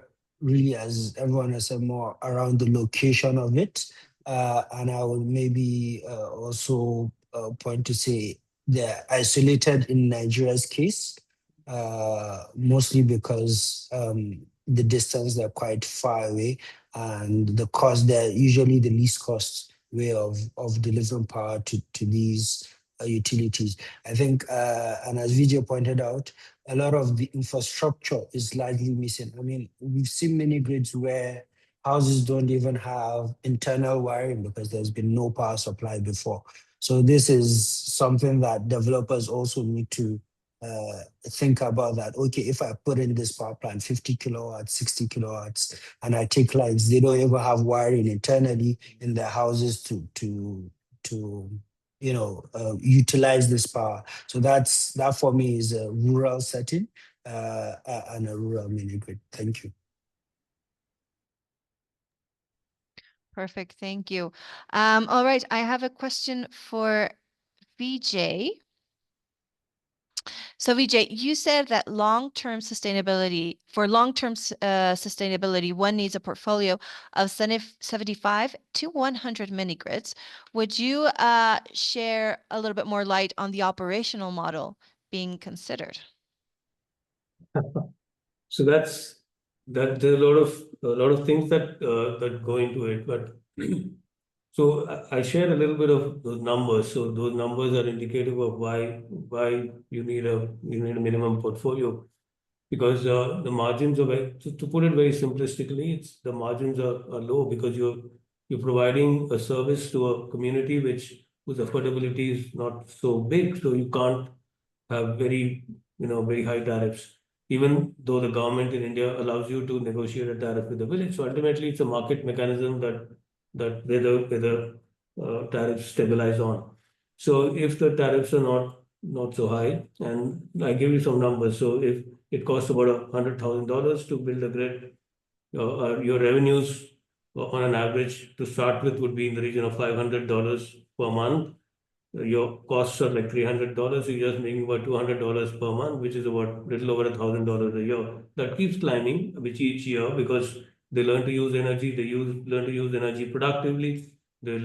really, as everyone has said, more around the location of it. And I would maybe also point to say they're isolated in Nigeria's case, mostly because the distance, they're quite far away, and the cost, they're usually the least cost way of delivering power to these utilities. I think, and as Vijay pointed out, a lot of the infrastructure is largely missing. I mean, we've seen many grids where houses don't even have internal wiring because there's been no power supply before. So this is something that developers also need to think about, that, okay, if I put in this power plant, 50 kilowatts, 60 kilowatts, and I take lights, they don't even have wiring internally in their houses to utilize this power. So that for me is a rural setting and a rural mini grid. Thank you. Perfect. Thank you. All right. I have a question for VJ. So Vijay, you said that long-term sustainability, one needs a portfolio of 75 to 100 mini grids. Would you share a little bit more light on the operational model being considered? So that's that there's a lot of things that go into it, but so I share a little bit of those numbers. So those numbers are indicative of why you need a minimum portfolio, because the margins are to put it very simplistically, it's the margins are low because you're providing a service to a community whose affordability is not so big, so you can't have very very high tariffs, even though the government in India allows you to negotiate a tariff with the village. So ultimately, it's a market mechanism that whether tariffs stabilize on. So if the tariffs are not so high, and I give you some numbers. So if it costs about $100,000 to build a grid, your revenues on an average to start with would be in the region of $500 per month. Your costs are like $300. You're just making about $200 per month, which is about little over $1,000 a year. That keeps climbing, which each year, because they learn to use energy. Learn to use energy productively. They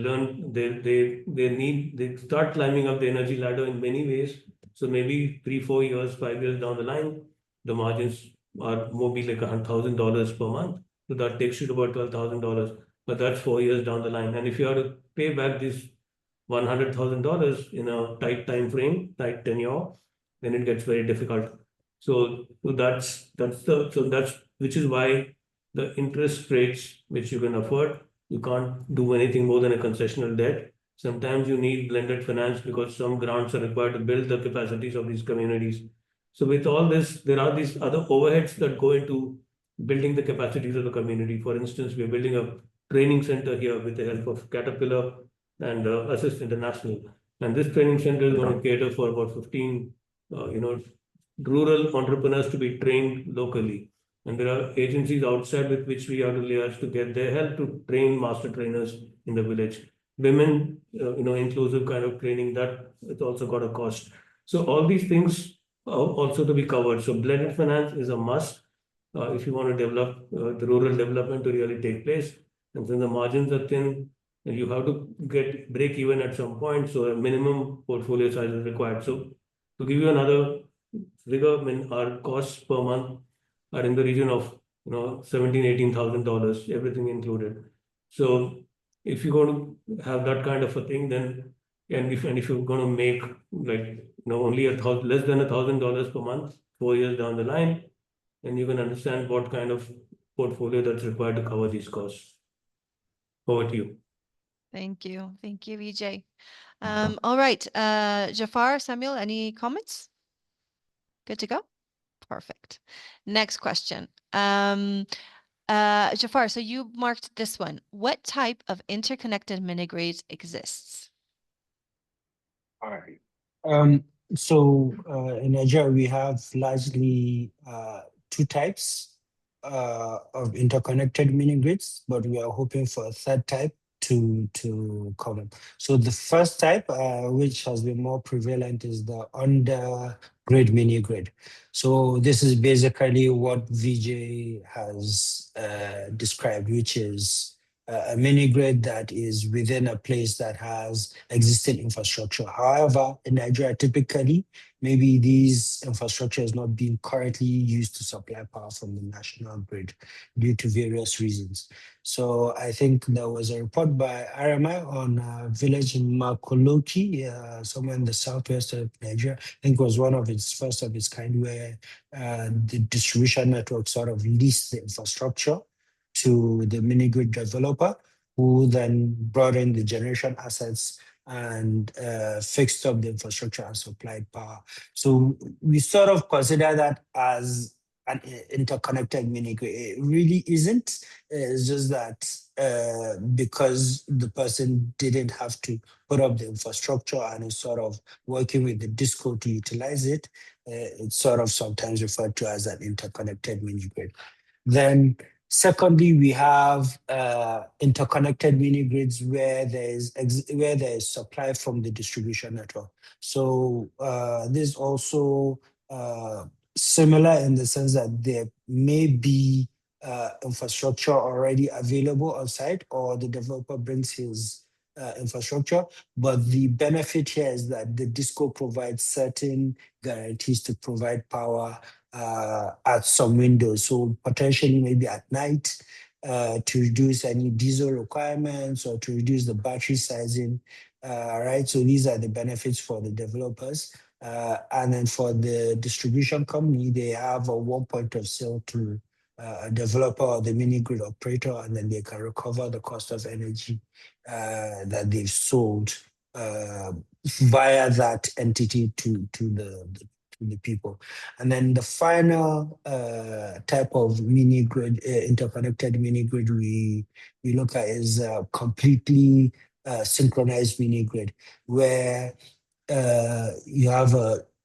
start climbing up the energy ladder in many ways. So maybe 3, 4 years, 5 years down the line, the margins are maybe like $100,000 per month. So that takes you to about $12,000. But that's 4 years down the line. And if you have to pay back this $100,000 in a tight time frame, tight tenure, then it gets very difficult. So that's which is why the interest rates which you can afford, you can't do anything more than a concessional debt. Sometimes you need blended finance because some grants are required to build the capacities of these communities. So with all this, there are these other overheads that go into building the capacities of the community. For instance, we're building a training center here with the help of Caterpillar and Assist International. And this training center is going to cater for about 15, rural entrepreneurs to be trained locally. And there are agencies outside with which we have to liaise to get their help to train master trainers in the village. Women, inclusive kind of training, that it's also got a cost. So all these things are also to be covered. So blended finance is a must if you want to develop the rural development to really take place. And since the margins are thin, you have to get break even at some point. So a minimum portfolio size is required. So to give you another figure, I mean, our costs per month are in the region of $17,000-18,000, everything included. So if you're going to have that kind of a thing, then and if you're going to make like only less than $1,000 per month, 4 years down the line, then you can understand what kind of portfolio that's required to cover these costs. Over to you. Thank you. Thank you, Vijay. All right. Jafar, Samuel, any comments? Good to go? Perfect. Next question. Jafar, so you marked this one. What type of interconnected mini-grids exists? All right. So in Nigeria, we have largely two types of interconnected mini grids, but we are hoping for a third type to come up. So the first type, which has been more prevalent, is the under grid mini grid. So this is basically what Vijay has described, which is a mini grid that is within a place that has existing infrastructure. However, in Nigeria, typically, maybe these infrastructure is not being currently used to supply power from the national grid due to various reasons. So I think there was a report by RMI on a village in Makoloki, somewhere in the southwest of Nigeria. I think it was one of its first of its kind, where the distribution network sort of leased the infrastructure to the mini grid developer, who then brought in the generation assets and fixed up the infrastructure and supplied power. So we sort of consider that as an interconnected mini grid. It really isn't. It's just that because the person didn't have to put up the infrastructure and is sort of working with the disco to utilize it, it's sort of sometimes referred to as an interconnected mini grid. Then secondly, we have interconnected mini grids where there is supply from the distribution network. So this also similar in the sense that there may be infrastructure already available on site, or the developer brings his infrastructure. But the benefit here is that the DISCO provides certain guarantees to provide power at some windows. So potentially maybe at night to reduce any diesel requirements or to reduce the battery sizing, right? So these are the benefits for the developers. And then for the distribution company, they have a one point of sale to a developer or the mini grid operator, and then they can recover the cost of energy that they've sold via that entity to the the people. And then the final type of mini grid, interconnected mini grid we look at is completely synchronized mini grid, where you have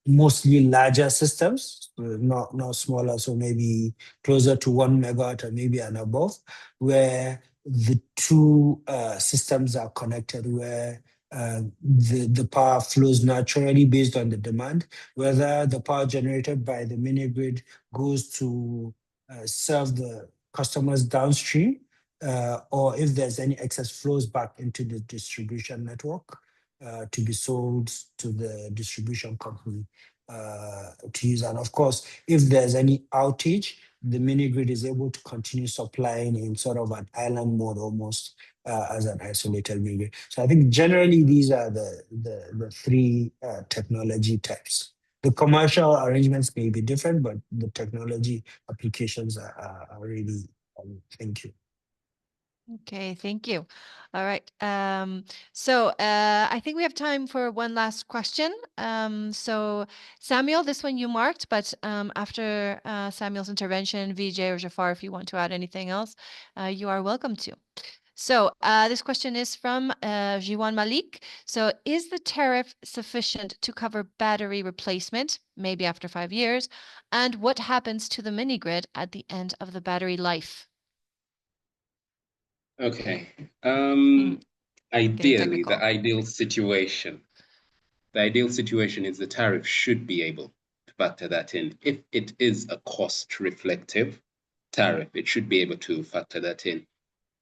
mostly larger systems, not smaller, so maybe closer to 1 megawatt or maybe and above, where the two systems are connected, where the power flows naturally based on the demand, whether the power generated by the mini grid goes to serve the customers downstream, or if there's any excess flows back into the distribution network to be sold to the distribution company to use. And of course, if there's any outage, the mini grid is able to continue supplying in sort of an island mode almost as an isolated mini grid. So I think generally these are the three technology types. The commercial arrangements may be different, but the technology applications are really, thank you. Okay, thank you. All right. So I think we have time for one last question. So Samuel, this one you marked, but after Samuel's intervention, Vijay or Jafar, if you want to add anything else, you are welcome to. So this question is from Jiwan Malik. So is the tariff sufficient to cover battery replacement, maybe after 5 years? And what happens to the mini grid at the end of the battery life? Okay. Getting Ideally, technical. the ideal situation is the tariff should be able to factor that in. If it is a cost reflective tariff, it should be able to factor that in.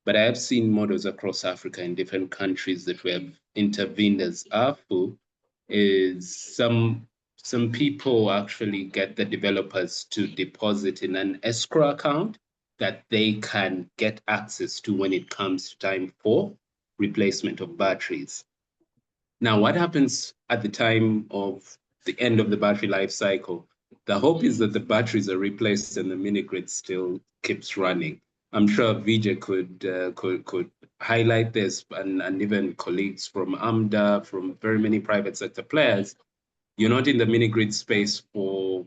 But I have seen models across Africa in different countries that we have intervened as AFU, is some people actually get the developers to deposit in an escrow account that they can get access to when it comes to time for replacement of batteries. Now, what happens at the time of the end of the battery life cycle? The hope is that the batteries are replaced and the mini grid still keeps running. I'm sure Vijay could highlight this, and even colleagues from AMDA, from very many private sector players. You're not in the mini grid space for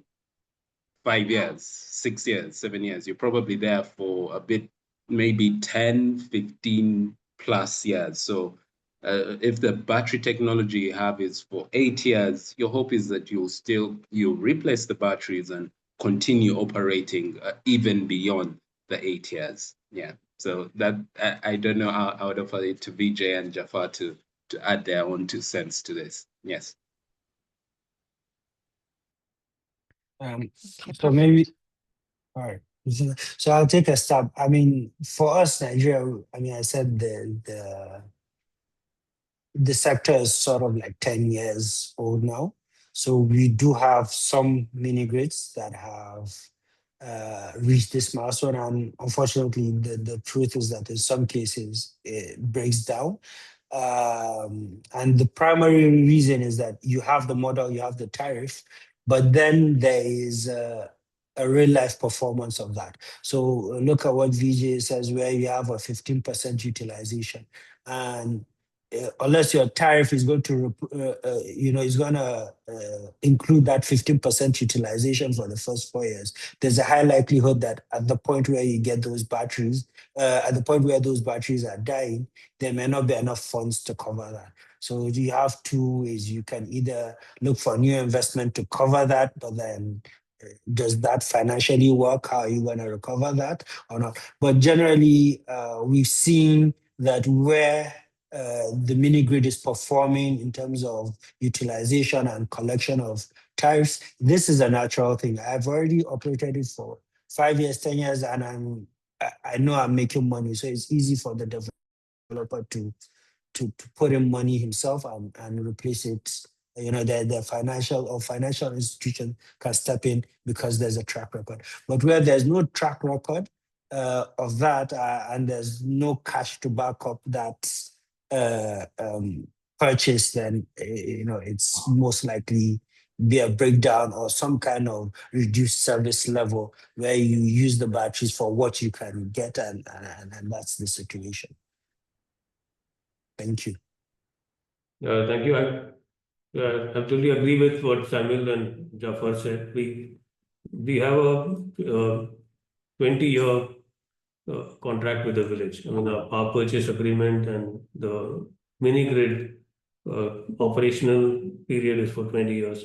5 years, 6 years, 7 years. You're probably there for a bit, maybe 10, 15 plus years. So if the battery technology you have is for 8 years, your hope is that you'll replace the batteries and continue operating even beyond the 8 years. Yeah. So that I don't know how I would offer it to Vijay and Jafar to add their own 2 cents to this. Yes. Okay, So perfect. maybe, all right. So I'll take a stab. I mean, for us, Nigeria, I mean, I said the sector is sort of like 10 years old now. So we do have some mini grids that have reached this milestone. And unfortunately, the truth is that in some cases, it breaks down. And the primary reason is that you have the model, you have the tariff, but then there is a real life performance of that. So look at what VJ says, where you have a 15% utilization. And unless your tariff is going to, is going to include that 15% utilization for the first 4 years, there's a high likelihood that at the point where you get those batteries, at the point where those batteries are dying, there may not be enough funds to cover that. So you have 2 ways. You can either look for new investment to cover that, but then does that financially work? How are you going to recover that or not? But generally, we've seen that where the mini grid is performing in terms of utilization and collection of tariffs, this is a natural thing. I've already operated it for 5 years, 10 years, and I know I'm making money. So it's easy for the developer to put in money himself and replace it. You know, the financial institution can step in because there's a track record. But where there's no track record of that and there's no cash to back up that purchase, then it's most likely be a breakdown or some kind of reduced service level where you use the batteries for what you can get, and that's the situation. Thank you. Thank you. absolutely agree with what Samuel and Jafar said. We have a 20-year contract with the village. I mean, the power purchase agreement and the mini grid operational period is for 20 years.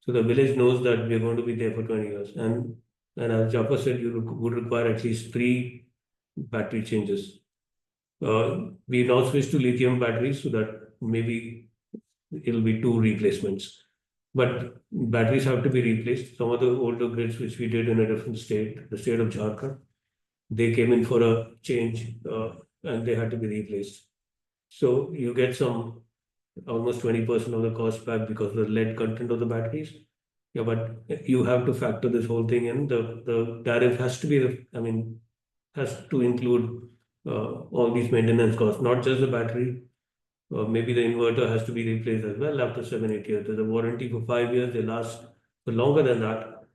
So the village knows that we're going to be there for 20 years. And as Jafar said, you would require at least 3 battery changes. We now switched to lithium batteries so that maybe it'll be 2 replacements. But batteries have to be replaced. Some of the older grids, which we did in a different state, the state of Jharkhand, they came in for a change and they had to be replaced. So you get some almost 20% of the cost back because of the lead content of the batteries. Yeah, but you have to factor this whole thing in. The tariff has to be, I mean, has to include all these maintenance costs, not just the battery. Maybe the inverter has to be replaced as well after 7-8 years. There's a warranty for 5 years. They last for longer than that.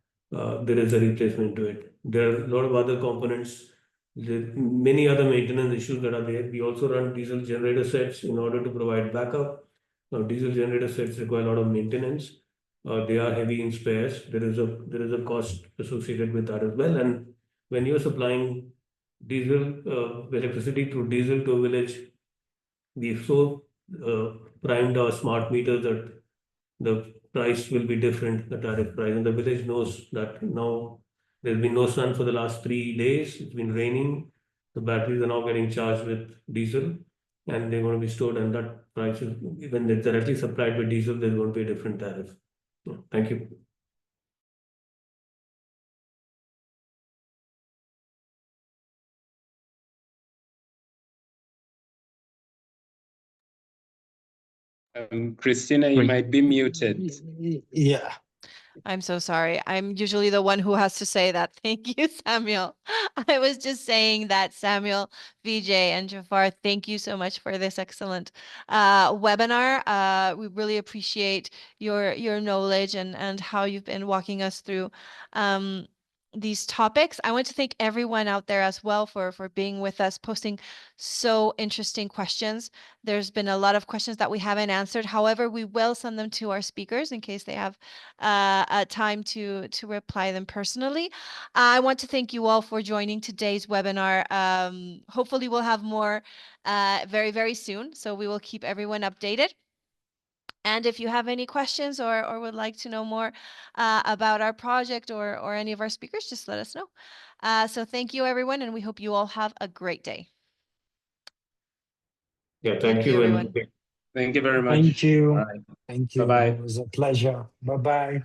There is a replacement to it. There are a lot of other components, many other maintenance issues that are there. We also run diesel generator sets in order to provide backup. Now, diesel generator sets require a lot of maintenance. They are heavy in spares. There is a cost associated with that as well. And when you're supplying diesel electricity through diesel to a village, we've so primed our smart meters that the price will be different, the tariff price. And the village knows that now there's been no sun for the last 3 days. It's been raining. The batteries are now getting charged with diesel and they're going to be stored. And that price is, when they're directly supplied with diesel, there's going to be a different tariff. So, thank you. Christina, you might be muted. Yeah. I'm so sorry. I'm usually the one who has to say that. Thank you, Samuel. I was just saying that, Samuel, Vijay, and Jafar, thank you so much for this excellent webinar. We really appreciate your knowledge and how you've been walking us through these topics. I want to thank everyone out there as well for being with us, posting so interesting questions. There's been a lot of questions that we haven't answered. However, we will send them to our speakers in case they have a time to reply them personally. I want to thank you all for joining today's webinar. Hopefully we'll have more very, very soon. So we will keep everyone updated. And if you have any questions or would like to know more about our project or any of our speakers, just let us know. So thank you, everyone, and we hope you all have a great day. Yeah, thank you, everyone. Thank you very much. Thank you. Bye. Thank you. Bye-bye. It was a pleasure. Bye-bye.